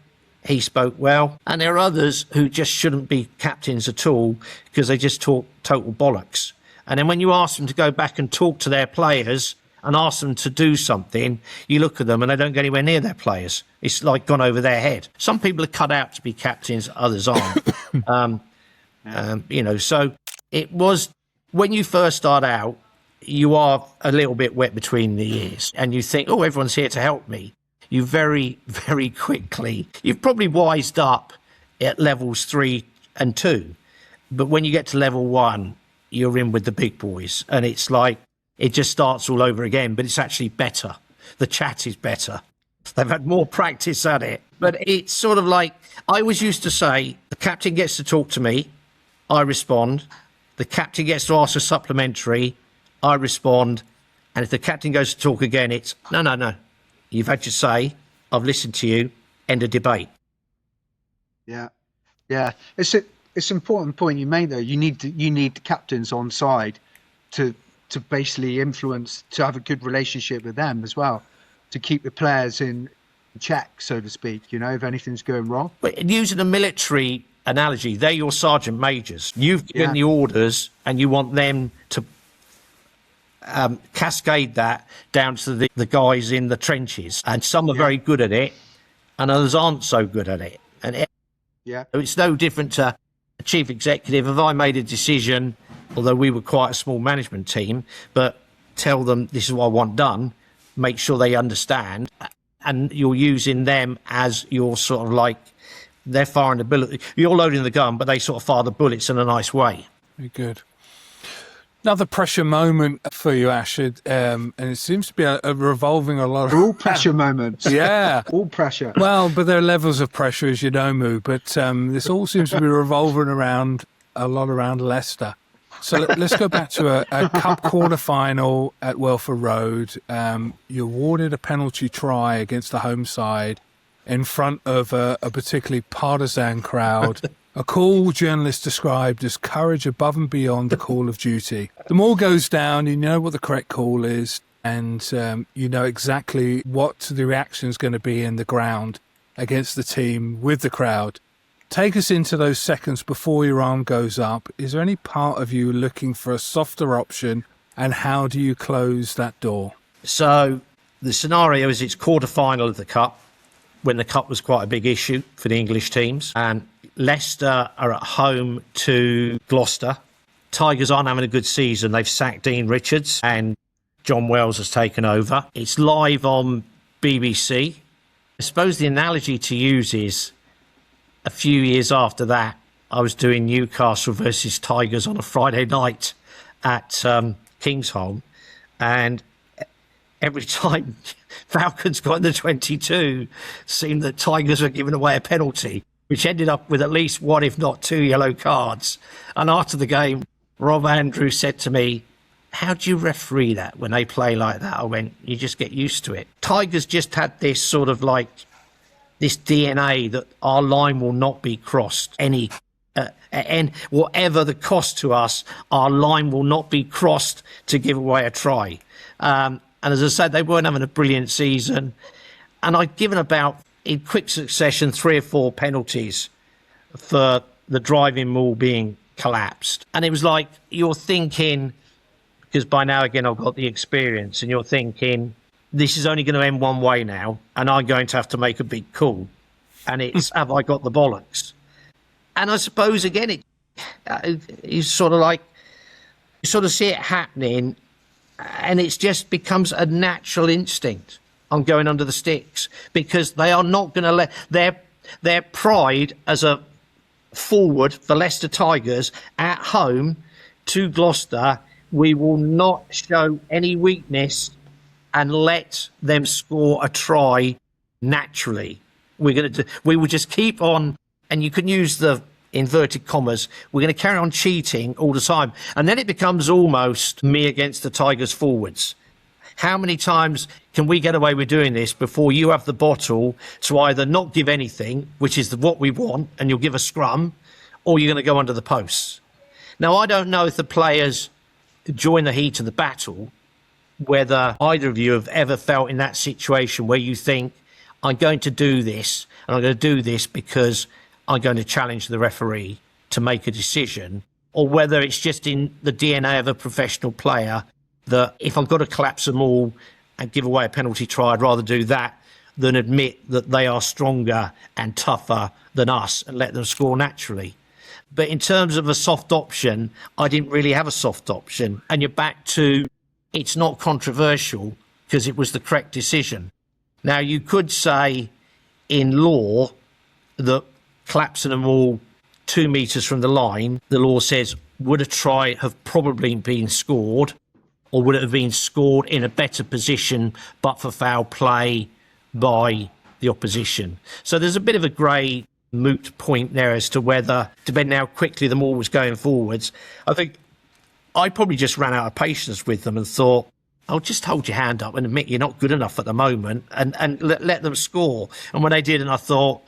He spoke well. And there are others who just shouldn't be captains at all because they just talk total bollocks. And then when you ask them to go back and talk to their players and ask them to do something, you look at them and they don't get anywhere near their players. It's like gone over their head. Some people are cut out to be captains, others aren't. So it was, when you first start out, you are a little bit wet between the ears and you think, oh, everyone's here to help me. You very, very quickly, you've probably wised up at levels 3 and 2. But when you get to level 1, you're in with the big boys. And it's like, it just starts all over again, but it's actually better. The chat is better. They've had more practice at it. But it's sort of like, I always used to say, the captain gets to talk to me, I respond. The captain gets to ask a supplementary, I respond. And if the captain goes to talk again, it's, no. You've had your say. I've listened to you. End of debate. Yeah. It's an important point you made, though. You need captains on side to basically influence, to have a good relationship with them as well, to keep the players in check, so to speak. If anything's going wrong. But using a military analogy, they're your sergeant majors. You've given the orders, and you want them to cascade that down to the guys in the trenches, and some are very good at it and others aren't so good at it, and it's no different to a chief executive. If I made a decision, although we were quite a small management team, but tell them this is what I want done, make sure they understand, and you're using them as your sort of like, they're firing the bullet, you're loading the gun, but they sort of fire the bullets in a nice way. Very good. Another pressure moment for you, Ash, and it seems to be a revolving a lot. All pressure moments. Yeah. All pressure. Well, but there are levels of pressure, as you know, Moo, but this all seems to be revolving around Leicester. So let's go back to a cup quarter-final at Welford Road. You awarded a penalty try against the home side in front of a particularly partisan crowd. A call journalists described as courage above and beyond the call of duty. The maul goes down, you know what the correct call is, and you know exactly what the reaction is going to be in the ground against the team with the crowd. Take us into those seconds before your arm goes up. Is there any part of you looking for a softer option, and how do you close that door? So The scenario is it's quarter-final of the Cup, when the Cup was quite a big issue for the English teams. And Leicester are at home to Gloucester. Tigers aren't having a good season. They've sacked Dean Richards and John Wells has taken over. It's live on BBC. I suppose the analogy to use is a few years after that, I was doing Newcastle versus Tigers on a Friday night at Kingsholm, and every time Falcons got in the 22, seemed that Tigers were giving away a penalty, which ended up with at least one, if not two, yellow cards. And after the game, Rob Andrews said to me, "How do you referee that when they play like that?" I went, "You just get used to it." Tigers just had this sort of like this DNA that our line will not be crossed and whatever the cost to us, our line will not be crossed to give away a try. And as I said, they weren't having a brilliant season. And I'd given about, in quick succession, 3 or 4 penalties for the driving maul being collapsed. And it was like, you're thinking, because by now, again, I've got the experience, and you're thinking, this is only going to end one way now, and I'm going to have to make a big call. And it's, have I got the bollocks? And I suppose, again, it's sort of like, you sort of see it happening, and it just becomes a natural instinct. I'm going under the sticks, because they are not going to let their pride as a forward for Leicester Tigers at home to Gloucester. We will not show any weakness and let them score a try naturally. We will just keep on, and you can use the inverted commas, we're going to carry on cheating all the time. And then it becomes almost me against the Tigers forwards. How many times can we get away with doing this before you have the bottle to either not give anything, which is what we want, and you'll give a scrum, or you're going to go under the posts? Now, I don't know if the players during the heat of the battle, whether either of you have ever felt in that situation where you think, I'm going to do this, and I'm going to do this because I'm going to challenge the referee to make a decision, or whether it's just in the DNA of a professional player that if I've got to collapse them all and give away a penalty try, I'd rather do that than admit that they are stronger and tougher than us and let them score naturally. But in terms of a soft option, I didn't really have a soft option. And you're back to, it's not controversial because it was the correct decision. Now, you could say in law that collapsing them all 2 metres from the line, the law says, would a try have probably been scored, or would it have been scored in a better position but for foul play by the opposition? So there's a bit of a grey moot point there as to whether, depending how quickly the ball was going forwards, I think I probably just ran out of patience with them and thought, I'll just hold your hand up and admit you're not good enough at the moment and let them score. And when they did, and I thought,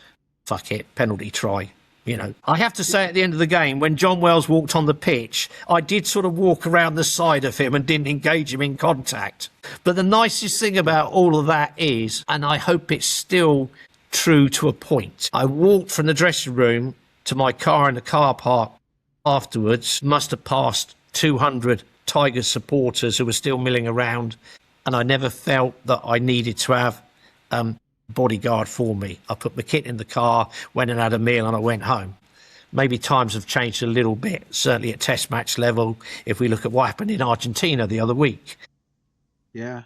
fuck it, penalty try. You know, I have to say at the end of the game, when John Wells walked on the pitch, I did sort of walk around the side of him and didn't engage him in contact. But the nicest thing about all of that is, and I hope it's still true to a point, I walked from the dressing room to my car in the car park afterwards, must have passed 200 Tigers supporters who were still milling around, and I never felt that I needed to have bodyguard for me. I put my kit in the car, went and had a meal, and I went home. Maybe times have changed a little bit, certainly at test match level, if we look at what happened in Argentina the other week. Yeah.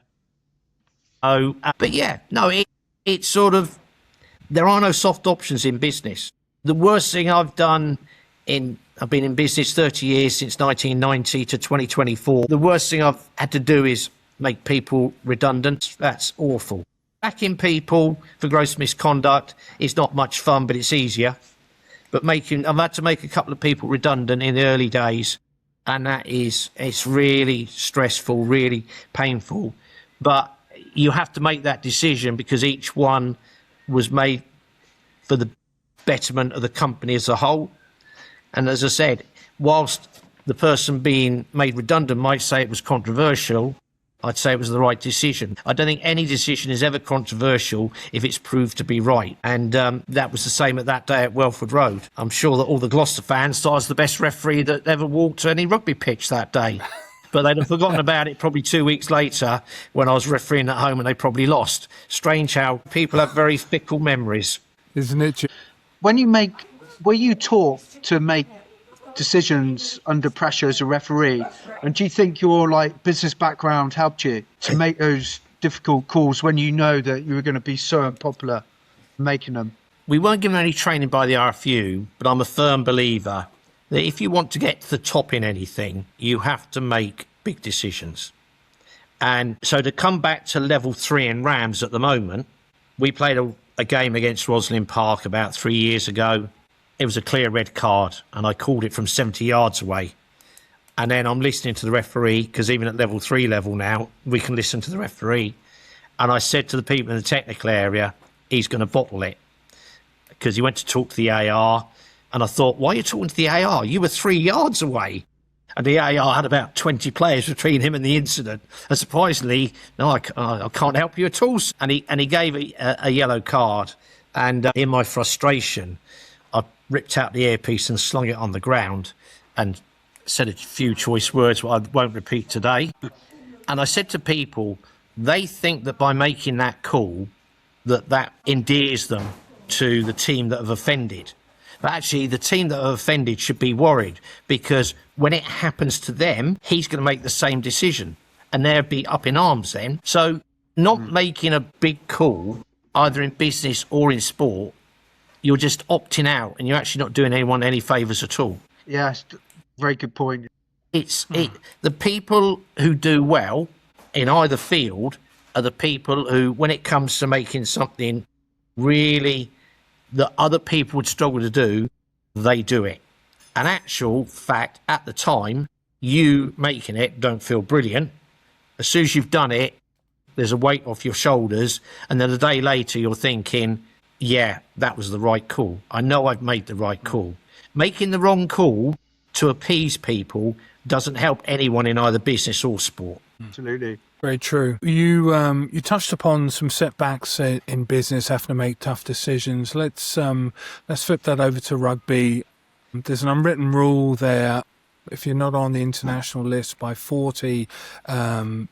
Oh, but yeah, no, it's sort of, there are no soft options in business. The worst thing I've done I've been in business 30 years, since 1990 to 2024. The worst thing I've had to do is make people redundant. That's awful. Backing people for gross misconduct is not much fun, but it's easier. But I've had to make a couple of people redundant in the early days, and it's really stressful, really painful. But you have to make that decision because each one was made for the betterment of the company as a whole. And as I said, whilst the person being made redundant might say it was controversial, I'd say it was the right decision. I don't think any decision is ever controversial if it's proved to be right. And that was the same at that day at Welford Road. I'm sure that all the Gloucester fans thought I was the best referee that ever walked any rugby pitch that day. but they'd have forgotten about it probably 2 weeks later when I was refereeing at home and they probably lost. Strange how people have very fickle memories. Isn't it? Were you taught to make decisions under pressure as a referee? And do you think your business background helped you to make those difficult calls when you know that you were going to be so unpopular making them? We weren't given any training by the RFU, but I'm a firm believer that if you want to get to the top in anything, you have to make big decisions. And so to come back to level 3 in Rams at the moment, we played a game against Roslyn Park about 3 years ago. It was a clear red card, and I called it from 70 yards away. And then I'm listening to the referee, because even at level 3 level now, we can listen to the referee. And I said to the people in the technical area, he's going to bottle it. Because he went to talk to the AR, and I thought, why are you talking to the AR? You were 3 yards away. And the AR had about 20 players between him and the incident. And surprisingly, no, I can't help you at all. And he gave a yellow card. And in my frustration, I ripped out the earpiece and slung it on the ground and said a few choice words I won't repeat today. And I said to people, they think that by making that call, that endears them to the team that have offended. But actually, the team that have offended should be worried, because when it happens to them, he's going to make the same decision and they'll be up in arms then. So not making a big call, either in business or in sport, you're just opting out and you're actually not doing anyone any favours at all. Yes, very good point. The people who do well in either field are the people who, when it comes to making something really that other people would struggle to do, they do it. An actual fact, at the time, you making it don't feel brilliant. As soon as you've done it, there's a weight off your shoulders, and then a day later you're thinking, yeah, that was the right call. I know I've made the right call. Making the wrong call to appease people doesn't help anyone in either business or sport. Absolutely. Very true. You touched upon some setbacks in business, having to make tough decisions. Let's flip that over to rugby. There's an unwritten rule there. If you're not on the international list by 40,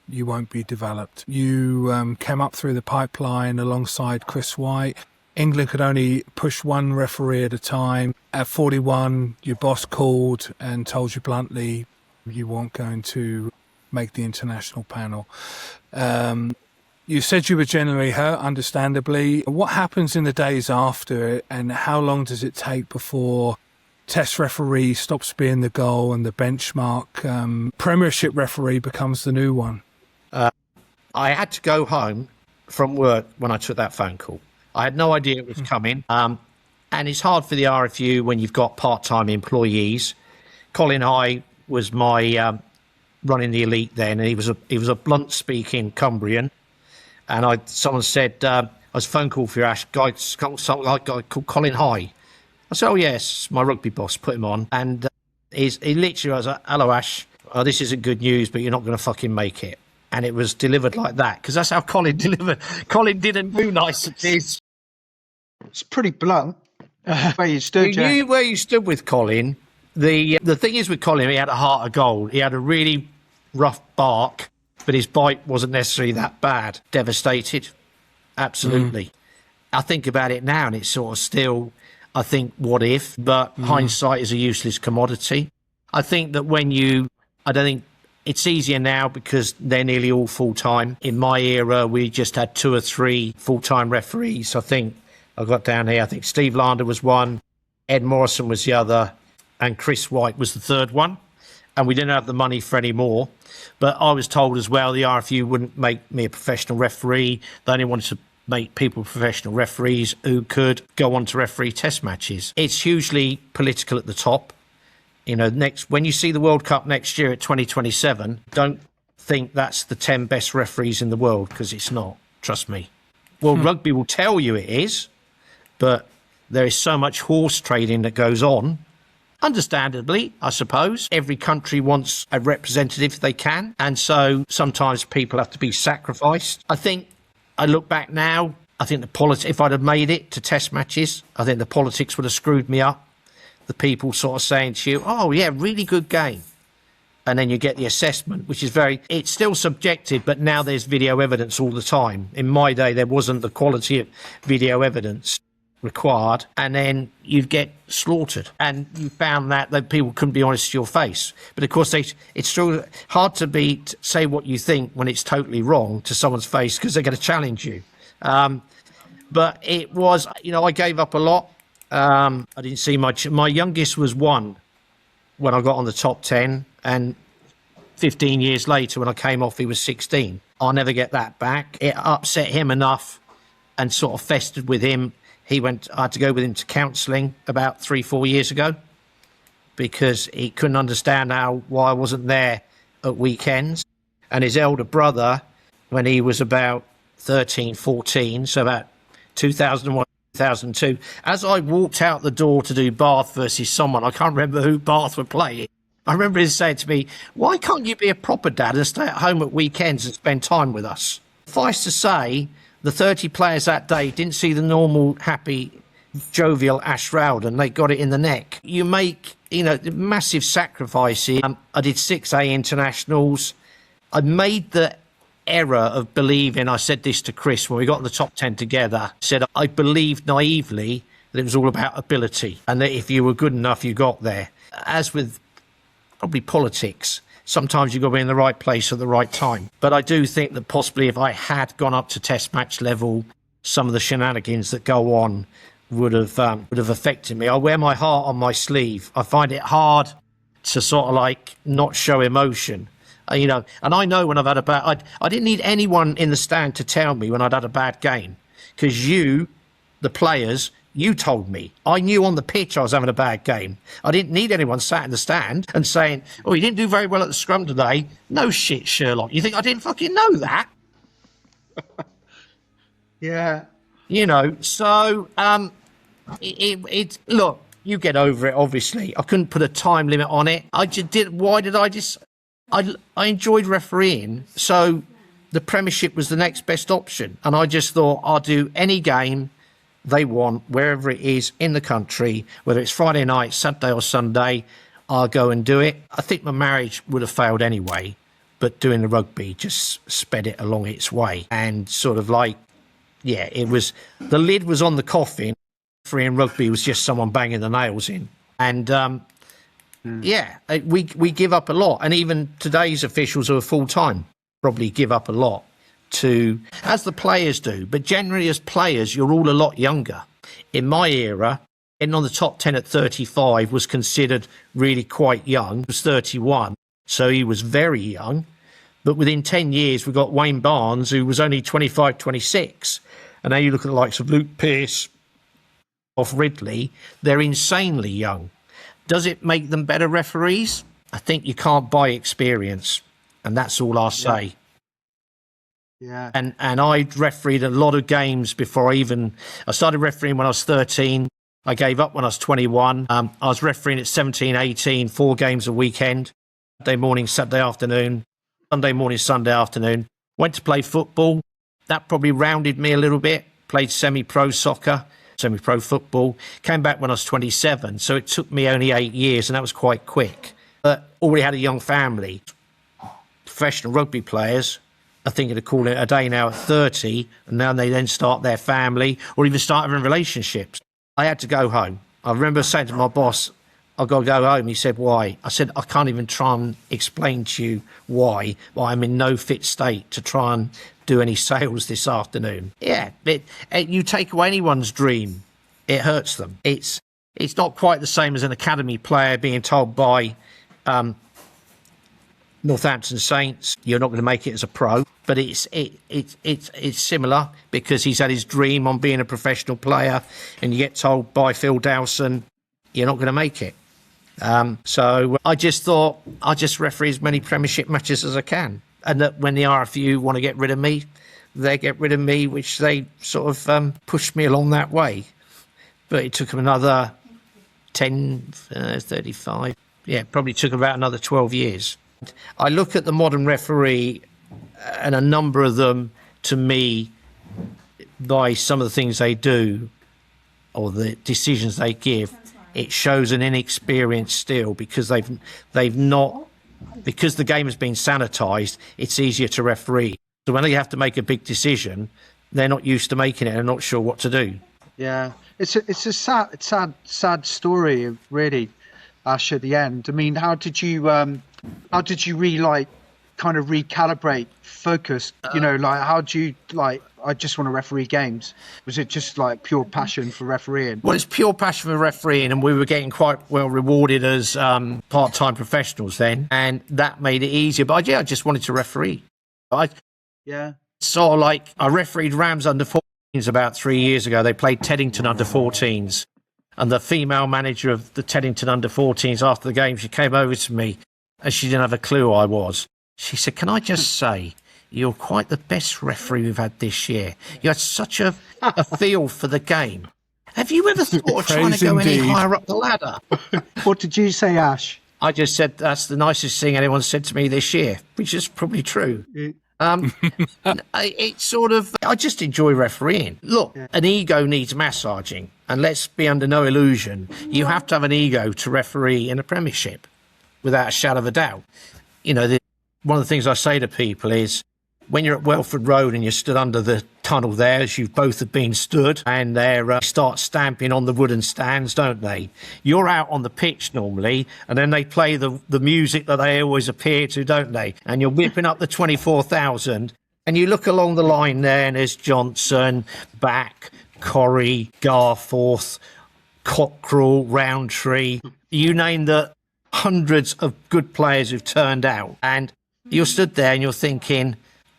you won't be developed. You came up through the pipeline alongside Chris White. England could only push one referee at a time. At 41, your boss called and told you bluntly you weren't going to make the international panel. You said you were generally hurt, understandably. What happens in the days after it, and how long does it take before Test referee stops being the goal and the benchmark? Premiership referee becomes the new one. I had to go home from work when I took that phone call. I had no idea it was coming. And it's hard for the RFU when you've got part-time employees. Colin High was my running the elite then, and he was a blunt-speaking Cumbrian. And someone said, I was a phone call for your Ash, guy called Colin High. I said, oh yes, my rugby boss, put him on. And he literally was like, hello Ash, this isn't good news, but you're not going to fucking make it. And it was delivered like that, because that's how Colin delivered. Colin didn't do niceties. It's pretty blunt. Where you stood, You knew where you stood with Colin. The thing is with Colin, he had a heart of gold. He had a really rough bark, but his bite wasn't necessarily that bad. Devastated. Absolutely. I think about it now and it's sort of still, I think, what if? But hindsight is a useless commodity. I think that I don't think it's easier now because they're nearly all full-time. In my era, we just had 2 or 3 full-time referees. I think I got down here. I think Steve Lander was one, Ed Morrison was the other, and Chris White was the third one. And we didn't have the money for any more. But I was told as well the RFU wouldn't make me a professional referee. They only wanted to make people professional referees who could go on to referee test matches. It's hugely political at the top. You know, when you see the World Cup next year at 2027, don't think that's the 10 best referees in the world, because it's not. Trust me. Well, rugby will tell you it is, but there is so much horse trading that goes on. Understandably, I suppose. Every country wants a representative if they can, and so sometimes people have to be sacrificed. I think I look back now, I think if I'd have made it to test matches, I think the politics would have screwed me up. The people sort of saying to you, oh yeah, really good game. and then you get the assessment, which is it's still subjective, but now there's video evidence all the time. In my day, there wasn't the quality of video evidence required, and then you'd get slaughtered, and you found that people couldn't be honest to your face. But of course, it's still hard to say what you think when it's totally wrong to someone's face, because they're going to challenge you. But it was, I gave up a lot. I didn't see much. My youngest was 1 when I got on the top 10, and 15 years later when I came off, he was 16. I'll never get that back. It upset him enough and sort of festered with him. I had to go with him to counselling about 3-4 years ago, because he couldn't understand why I wasn't there at weekends. And his elder brother, when he was about 13, 14, so about 2001, 2002, as I walked out the door to do Bath versus someone, I can't remember who Bath were playing, I remember him saying to me, "Why can't you be a proper dad and stay at home at weekends and spend time with us?" Suffice to say, the 30 players that day didn't see the normal, happy, jovial Ash Rowden. They got it in the neck. You make, massive sacrifices. I did 6A internationals. I made the error of believing, I said this to Chris when we got in the top 10 together, said I believed naively that it was all about ability, and that if you were good enough, you got there. As with probably politics, sometimes you've got to be in the right place at the right time. But I do think that possibly if I had gone up to test match level, some of the shenanigans that go on would have affected me. I wear my heart on my sleeve. I find it hard to sort of not show emotion, and I know when I've had a bad, I didn't need anyone in the stand to tell me when I'd had a bad game, because the players, you told me. I knew on the pitch I was having a bad game. I didn't need anyone sat in the stand and saying, "Oh, you didn't do very well at the scrum today." No shit, Sherlock. You think I didn't fucking know that? Yeah. So look, you get over it, obviously. I couldn't put a time limit on it. I enjoyed refereeing, so the Premiership was the next best option. And I just thought, I'll do any game they want, wherever it is in the country, whether it's Friday night, Saturday or Sunday, I'll go and do it. I think my marriage would have failed anyway, but doing the rugby just sped it along its way. And sort of it was, the lid was on the coffin. Free in rugby was just someone banging the nails in. And we give up a lot. And even today's officials who are full-time probably give up a lot, as the players do. But generally as players, you're all a lot younger. In my era, getting on the top 10 at 35 was considered really quite young. He was 31, so he was very young. But within 10 years, we got Wayne Barnes, who was only 25, 26. And now you look at the likes of Luke Pearce, off Ridley, they're insanely young. Does it make them better referees? I think you can't buy experience, and that's all I'll say. Yeah. And I refereed a lot of games before I started refereeing when I was 13. I gave up when I was 21. I was refereeing at 17, 18, 4 games a weekend. Saturday morning, Saturday afternoon, Sunday morning, Sunday afternoon. Went to play football. That probably rounded me a little bit. Played semi-pro soccer, semi-pro football. Came back when I was 27. So it took me only 8 years, and that was quite quick. But already had a young family. Professional rugby players are thinking of calling it a day now at 30, and now they then start their family or even start having relationships. I had to go home. I remember saying to my boss, "I've got to go home." He said, "Why?" I said, "I can't even try and explain to you why I'm in no fit state to try and do any sales this afternoon." Yeah, you take away anyone's dream, it hurts them. It's not quite the same as an academy player being told by Northampton Saints, "You're not going to make it as a pro," but it's similar, because he's had his dream on being a professional player, and you get told by Phil Dowson, "You're not going to make it." So I just thought I'll just referee as many Premiership matches as I can, and that when the RFU want to get rid of me, they get rid of me, which they sort of pushed me along that way. But it took them another 35. Yeah, probably took about another 12 years. I look at the modern referee, and a number of them, to me, by some of the things they do or the decisions they give, it shows an inexperience still, because they've not because the game has been sanitised, it's easier to referee. So when they have to make a big decision, they're not used to making it and not sure what to do. Yeah, it's a sad story, really, Ash. At the end, I mean, how did you really kind of recalibrate focus? How do you I just want to referee games? Was it just pure passion for refereeing? Well, it's pure passion for refereeing, and we were getting quite well rewarded as part-time professionals then, and that made it easier. But I just wanted to referee. I refereed Rams under 14s about 3 years ago. They played Teddington under 14s, and the female manager of the Teddington under 14s, after the game, she came over to me, and she didn't have a clue who I was. She said, "Can I just say, you're quite the best referee we've had this year. You had such a feel for the game. Have you ever thought of trying to go any higher up the ladder?" What did you say, Ash? I just said, "That's the nicest thing anyone said to me this year," which is probably true. It's sort of, I just enjoy refereeing. Look, an ego needs massaging, and let's be under no illusion, you have to have an ego to referee in a Premiership, without a shadow of a doubt. One of the things I say to people is, when you're at Welford Road and you're stood under the tunnel there, as you both have been stood, and they start stamping on the wooden stands, don't they? You're out on the pitch normally, and then they play the music that they always appear to, don't they? And you're whipping up the 24,000, and you look along the line there, and there's Johnson, Back, Corrie, Garforth, Cockrell, Roundtree. You name the hundreds of good players who've turned out, and you're stood there and you're thinking,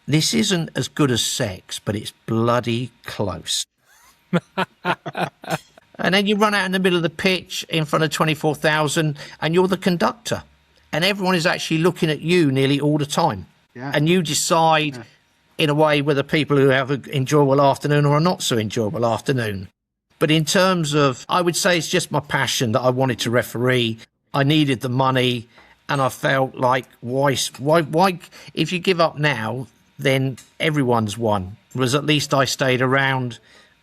this isn't as good as sex, but it's bloody close. And then you run out in the middle of the pitch in front of 24,000 and you're the conductor. And everyone is actually looking at you nearly all the time. Yeah. And you decide in a way whether people who have an enjoyable afternoon or a not so enjoyable afternoon. But in terms of, I would say it's just my passion that I wanted to referee. I needed the money. And I felt like, why? If you give up now, then everyone's won. Whereas at least I stayed around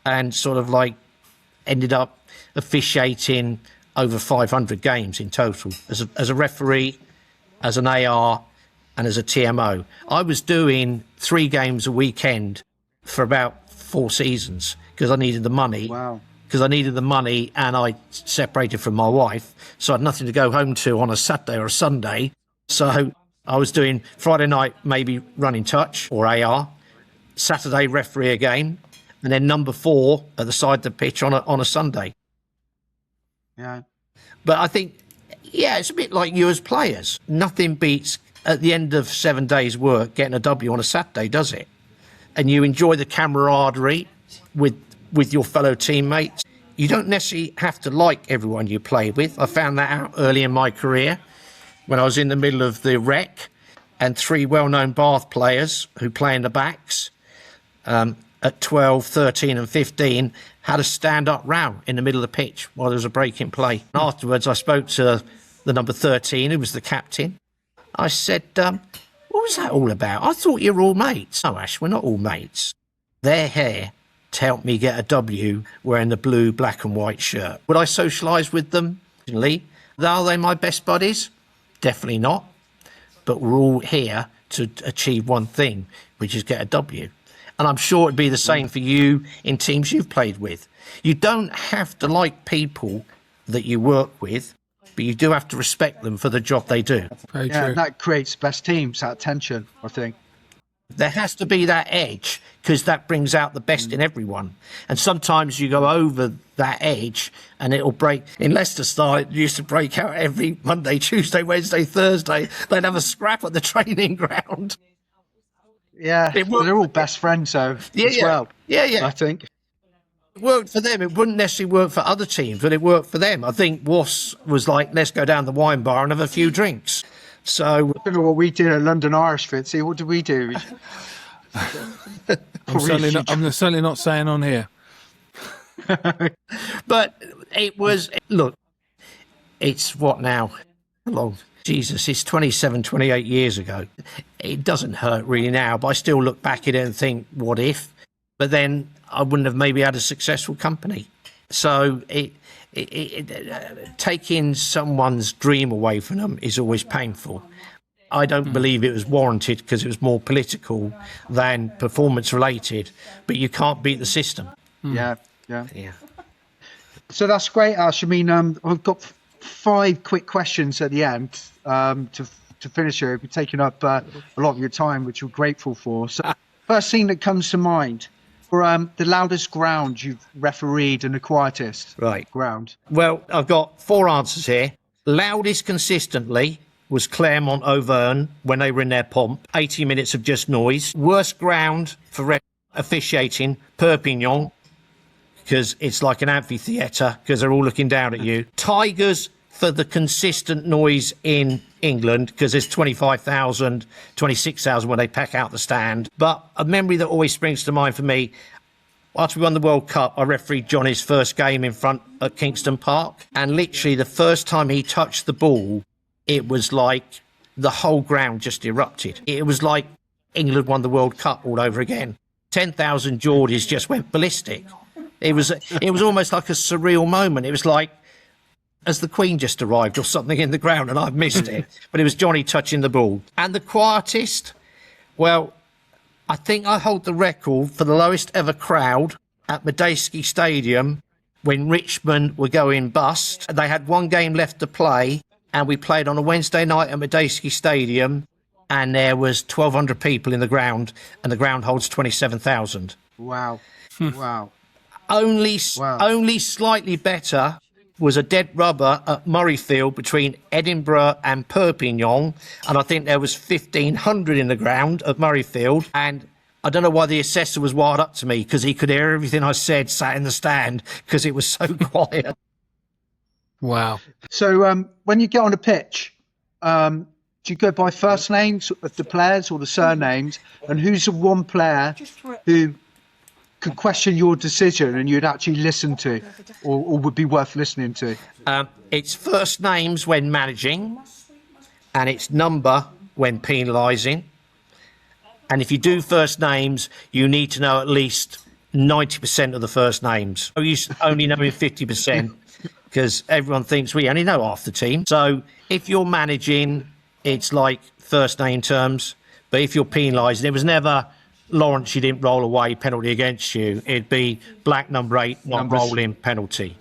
and sort of ended up officiating over 500 games in total as a referee, as an AR, and as a TMO. I was doing 3 games a weekend for about 4 seasons because I needed the money. Wow. Because I needed the money and I separated from my wife, so I had nothing to go home to on a Saturday or a Sunday. So I was doing Friday night, maybe running touch or AR, Saturday referee a game, and then number 4 at the side of the pitch on a Sunday. Yeah. But I think, it's a bit like you as players. Nothing beats, at the end of 7 days' work, getting a W on a Saturday, does it? And you enjoy the camaraderie with your fellow teammates. You don't necessarily have to like everyone you play with. I found that out early in my career when I was in the middle of the rec and 3 well-known Bath players who play in the backs at 12, 13 and 15 had a stand-up row in the middle of the pitch while there was a break in play. And afterwards, I spoke to the number 13, who was the captain. I said, what was that all about? I thought you were all mates. No, Ash, we're not all mates. They're here to help me get a W wearing the blue, black and white shirt. Would I socialise with them? Are they my best buddies? Definitely not. But we're all here to achieve one thing, which is get a W. And I'm sure it'd be the same for you in teams you've played with. You don't have to like people that you work with, but you do have to respect them for the job they do. Very true. That creates best teams, that tension, I think. There has to be that edge because that brings out the best in everyone. And sometimes you go over that edge and it'll break. In Leicester style, it used to break out every Monday, Tuesday, Wednesday, Thursday. They'd have a scrap at the training ground. Yeah, they're all best friends, though, as well. Yeah. I think. It worked for them. It wouldn't necessarily work for other teams, but it worked for them. I think Woss was like, let's go down the wine bar and have a few drinks. So I don't know what we did at London Irish, Fitzy. What did we do? I'm certainly not saying on here. But it was, look, it's what now? How long? Jesus, it's 27, 28 years ago. It doesn't hurt really now, but I still look back at it and think, what if? But then I wouldn't have maybe had a successful company. So taking someone's dream away from them is always painful. I don't believe it was warranted because it was more political than performance related, but you can't beat the system. Yeah. Yeah. So that's great, Ash. I mean, I've got 5 quick questions at the end to finish here. We've taken up a lot of your time, which we're grateful for. So, first thing that comes to mind for the loudest ground you've refereed and the quietest ground. Well, I've got 4 answers here. Loudest consistently was Claremont Auvergne when they were in their pomp. 80 minutes of just noise. Worst ground for officiating, Perpignan, because it's like an amphitheatre because they're all looking down at you. Tigers for the consistent noise in England because there's 25,000, 26,000 when they pack out the stand. But a memory that always springs to mind for me, after we won the World Cup, I refereed Johnny's first game in front at Kingston Park. And literally the first time he touched the ball, it was like the whole ground just erupted. It was like England won the World Cup all over again. 10,000 Geordies just went ballistic. It was almost like a surreal moment. It was like, as the Queen just arrived or something in the ground and I've missed it. But it was Johnny touching the ball. And the quietest, well, I think I hold the record for the lowest ever crowd at Medeski Stadium when Richmond were going bust. They had 1 game left to play and we played on a Wednesday night at Medeski Stadium and there was 1,200 people in the ground and the ground holds 27,000. Wow. Wow. Only slightly better was a dead rubber at Murrayfield between Edinburgh and Perpignan, and I think there was 1,500 in the ground at Murrayfield, and I don't know why the assessor was wired up to me because he could hear everything I said sat in the stand because it was so quiet. Wow. So when you get on a pitch, do you go by first names of the players or the surnames, and who's the one player who could question your decision and you'd actually listen to or would be worth listening to? It's first names when managing and it's number when penalising. And if you do first names, you need to know at least 90% of the first names. You only knowing 50% because everyone thinks we only know half the team. So if you're managing, it's like first name terms. But if you're penalising, it was never Lawrence, you didn't roll away, penalty against you. It'd be black number 8, not rolling, penalty.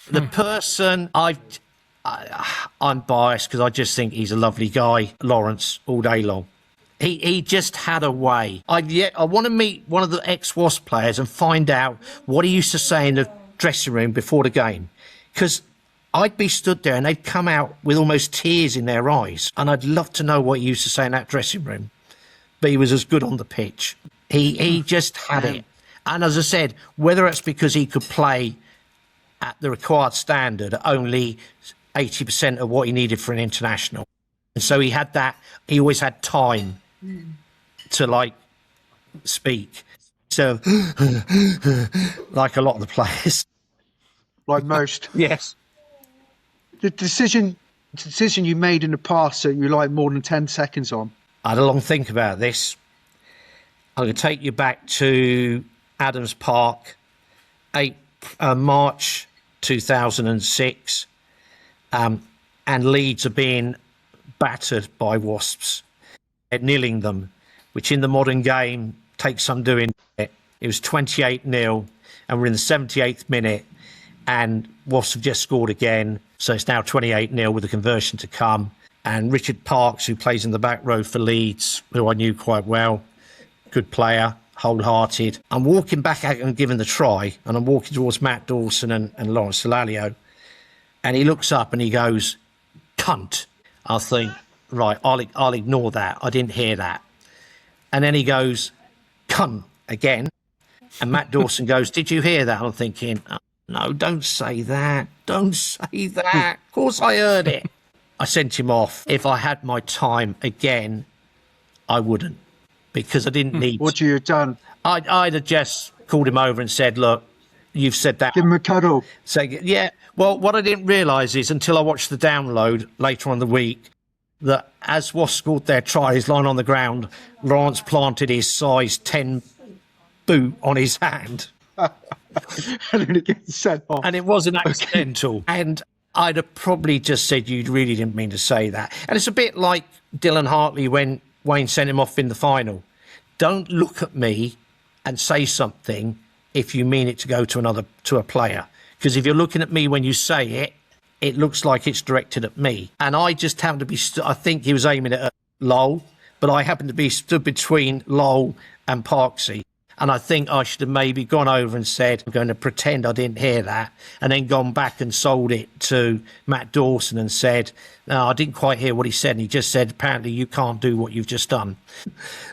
The person I'm biased because I just think he's a lovely guy, Lawrence, all day long. He just had a way. I want to meet one of the ex-Wasp players and find out what he used to say in the dressing room before the game. Because I'd be stood there and they'd come out with almost tears in their eyes. And I'd love to know what he used to say in that dressing room. But he was as good on the pitch. He just had it. And as I said, whether it's because he could play at the required standard at only 80% of what he needed for an international. And so he had that, he always had time to like speak. So like a lot of the players. Like most. Yes. The decision you made in the past that you like more than 10 seconds on. I had a long think about this. I'm going to take you back to Adams Park, March 2006, and Leeds are being battered by Wasps. They're nilling them, which in the modern game takes some doing. It was 28-0, and we're in the 78th minute, and Wasps have just scored again, so it's now 28-0 with a conversion to come. And Richard Parks, who plays in the back row for Leeds, who I knew quite well, good player, wholehearted. I'm walking back out and giving the try, and I'm walking towards Matt Dawson and Lawrence Solalio. And he looks up and he goes, "Cunt." I think, right, I'll ignore that. I didn't hear that. And then he goes, "Cunt," again. And Matt Dawson goes, "Did you hear that?" I'm thinking, oh, no, don't say that. Don't say that. Of course I heard it. I sent him off. If I had my time again, I wouldn't, because I didn't need. What you have done? I'd have just called him over and said, "Look, you've said that." Give him a cuddle. Say, yeah. Well, what I didn't realise is until I watched the download later on in the week that as Wasps scored their try, his line on the ground, Lawrence planted his size 10 boot on his hand. And then it gets sent off. And it wasn't accidental. And I'd have probably just said you really didn't mean to say that. And it's a bit like Dylan Hartley when Wayne sent him off in the final. Don't look at me and say something if you mean it to go to a player. Because if you're looking at me when you say it, it looks like it's directed at me. And I just happened to be, I think he was aiming it at Lowell, but I happened to be stood between Lowell and Parksy. And I think I should have maybe gone over and said, I'm going to pretend I didn't hear that, and then gone back and sold it to Matt Dawson and said, no, I didn't quite hear what he said. And he just said, apparently you can't do what you've just done.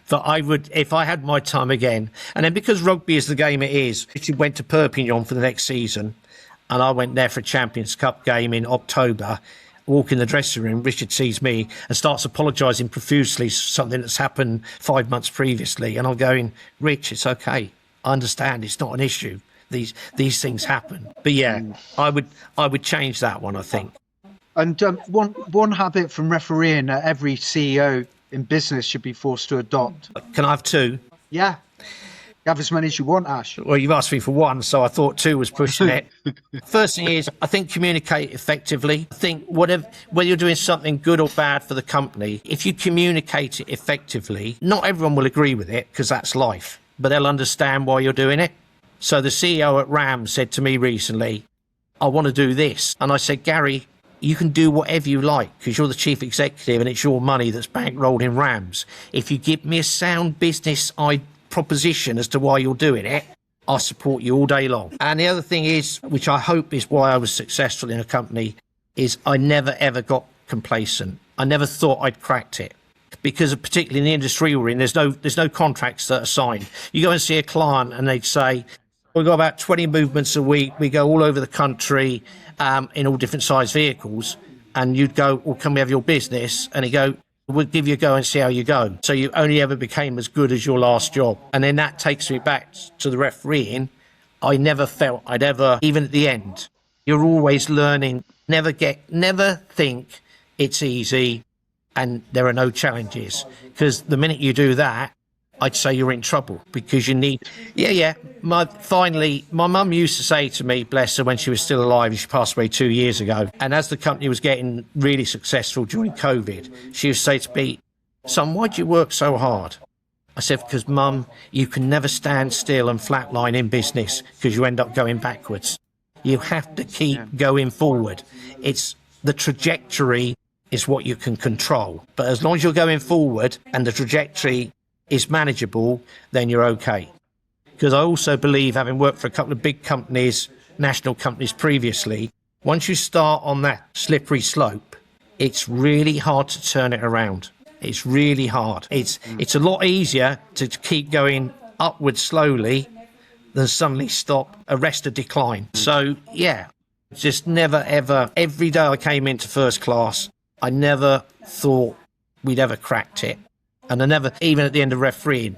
But I would, if I had my time again, and then because rugby is the game it is, he went to Perpignan for the next season, and I went there for a Champions Cup game in October. Walk in the dressing room, Richard sees me and starts apologising profusely for something that's happened 5 months previously. And I'm going, Rich, it's okay. I understand. It's not an issue. These things happen. But yeah, I would change that one, I think. And one habit from refereeing that every CEO in business should be forced to adopt. Can I have two? Yeah. Have as many as you want, Ash. Well, you've asked me for one, so I thought two was pushing it. First thing is, I think communicate effectively. I think whether you're doing something good or bad for the company, if you communicate it effectively, not everyone will agree with it because that's life, but they'll understand why you're doing it. So the CEO at Rams said to me recently, I want to do this. And I said, Gary, you can do whatever you like because you're the chief executive and it's your money that's bankrolled in Rams. If you give me a sound business proposition as to why you're doing it, I support you all day long. And the other thing is, which I hope is why I was successful in a company, is I never ever got complacent. I never thought I'd cracked it, because particularly in the industry we're in, there's no contracts that are signed. You go and see a client and they'd say, we've got about 20 movements a week. We go all over the country in all different size vehicles. And you'd go, well, can we have your business? And he'd go, we'll give you a go and see how you go. So you only ever became as good as your last job. And then that takes me back to the refereeing. I never felt I'd ever, even at the end, you're always learning. Never think it's easy and there are no challenges. Because the minute you do that, I'd say you're in trouble because you need... Yeah. My mum used to say to me, bless her, when she was still alive, she passed away 2 years ago, and as the company was getting really successful during COVID, she used to say to me, son, why'd you work so hard? I said, because Mum, you can never stand still and flatline in business because you end up going backwards. You have to keep going forward. It's the trajectory is what you can control. But as long as you're going forward and the trajectory is manageable, then you're okay. Because I also believe, having worked for a couple of big companies, national companies previously, once you start on that slippery slope, it's really hard to turn it around. It's really hard. It's a lot easier to keep going upwards slowly than suddenly stop, arrest a decline. So, yeah, just never, ever, every day I came into first class, I never thought we'd ever cracked it. And I never, even at the end of refereeing,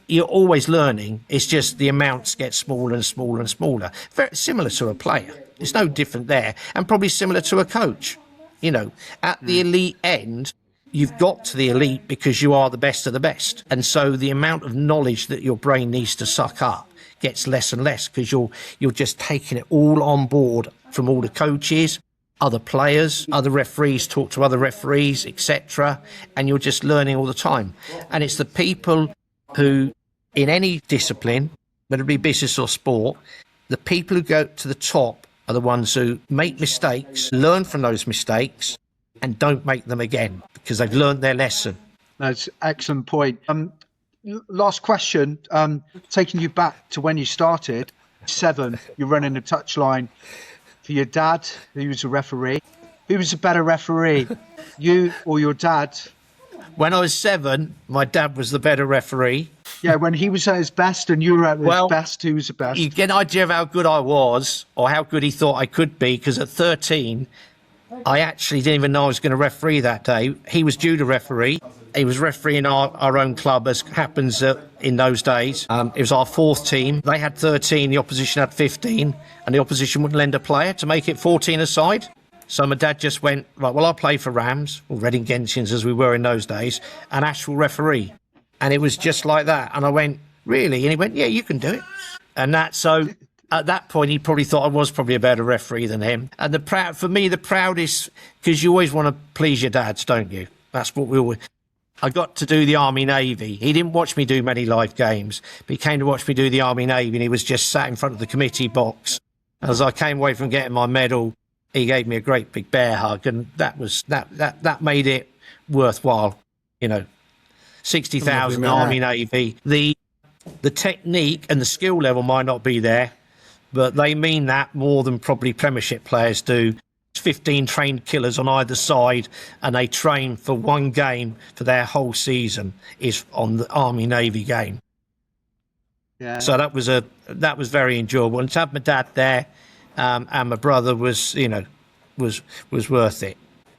you're always learning. It's just the amounts get smaller and smaller and smaller. Very similar to a player. It's no different there. And probably similar to a coach. You know, at the elite end, you've got to the elite because you are the best of the best. And so the amount of knowledge that your brain needs to suck up gets less and less because you're just taking it all on board from all the coaches, other players, other referees talk to other referees, etc. And you're just learning all the time. And it's the people who, in any discipline, whether it be business or sport, the people who go to the top are the ones who make mistakes, learn from those mistakes, and don't make them again because they've learned their lesson. That's an excellent point. Last question, taking you back to when you started, 7, you're running a touchline for your dad, who was a referee. Who was a better referee, you or your dad? When I was 7, my dad was the better referee. Yeah, when he was at his best and you were at his best, who was the best? You get an idea of how good I was or how good he thought I could be, because at 13, I actually didn't even know I was going to referee that day. He was due to referee. He was refereeing our own club, as happens in those days. It was our 4th team. They had 13, the opposition had 15, and the opposition wouldn't lend a player to make it 14 aside. So my dad just went, right, well, I'll play for Rams, or Reading Gentians as we were in those days, and Ash will referee. And it was just like that. And I went, really? And he went, yeah, you can do it. And that, so At that point, he probably thought I was probably a better referee than him. And for me, the proudest, because you always want to please your dads, don't you? That's what we always. I got to do the Army Navy. He didn't watch me do many live games, but he came to watch me do the Army Navy, and he was just sat in front of the committee box. As I came away from getting my medal, he gave me a great big bear hug, and that made it worthwhile. 60,000 Army Navy. The technique and the skill level might not be there, but they mean that more than probably Premiership players do. 15 trained killers on either side, and they train for one game for their whole season is on the Army Navy game. Yeah. So that was very enjoyable, and to have my dad there and my brother was worth it.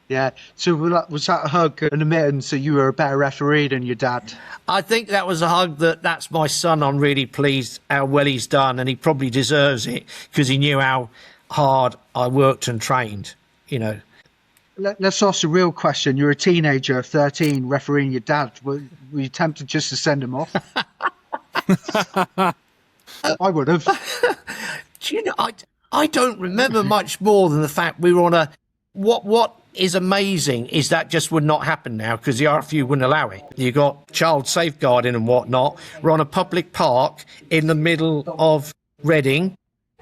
Yeah. So was that a hug and admittance that you were a better referee than your dad? I think that was a hug that's my son. I'm really pleased how well he's done, and he probably deserves it because he knew how hard I worked and trained. Let's ask the real question. You're a teenager of 13 refereeing your dad. Were you tempted just to send him off? I would have. Do you know, I don't remember much more than the fact we were on a... What is amazing is that just would not happen now because the RFU wouldn't allow it. You got child safeguarding and whatnot. We're on a public park in the middle of Reading.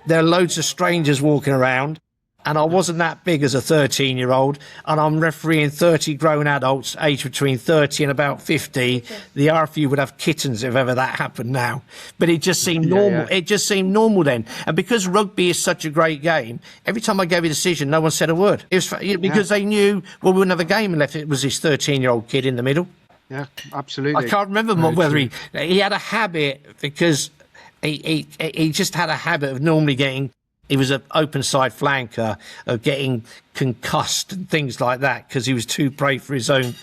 There are loads of strangers walking around, and I wasn't that big as a 13-year-old, and I'm refereeing 30 grown adults aged between 30 and about 50. The RFU would have kittens if ever that happened now. But it just seemed normal. Yeah. It just seemed normal then. And because rugby is such a great game, every time I gave a decision, no one said a word. It was because they knew, we wouldn't have a game unless it was this 13-year-old kid in the middle. Yeah, absolutely. I can't remember whether he had a habit because... He just had a habit of normally getting, he was an open side flanker, of getting concussed and things like that because he was too brave for his own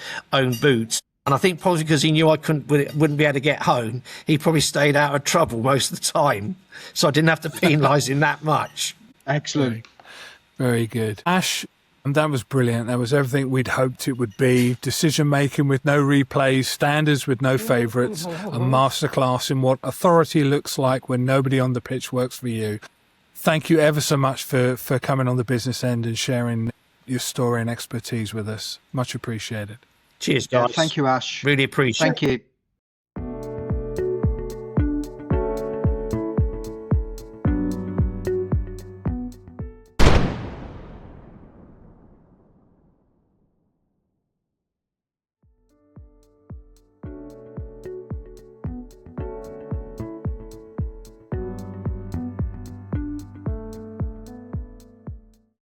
boots. And I think probably because he knew I wouldn't be able to get home, he probably stayed out of trouble most of the time. So I didn't have to penalise him that much. Excellent. Very good. Ash, and that was brilliant. That was everything we'd hoped it would be. Decision-making with no replays, standards with no favourites, a masterclass in what authority looks like when nobody on the pitch works for you. Thank you ever so much for coming on the business end and sharing your story and expertise with us. Much appreciated. Cheers, guys. Yeah, thank you, Ash. Really appreciate it. Thank you.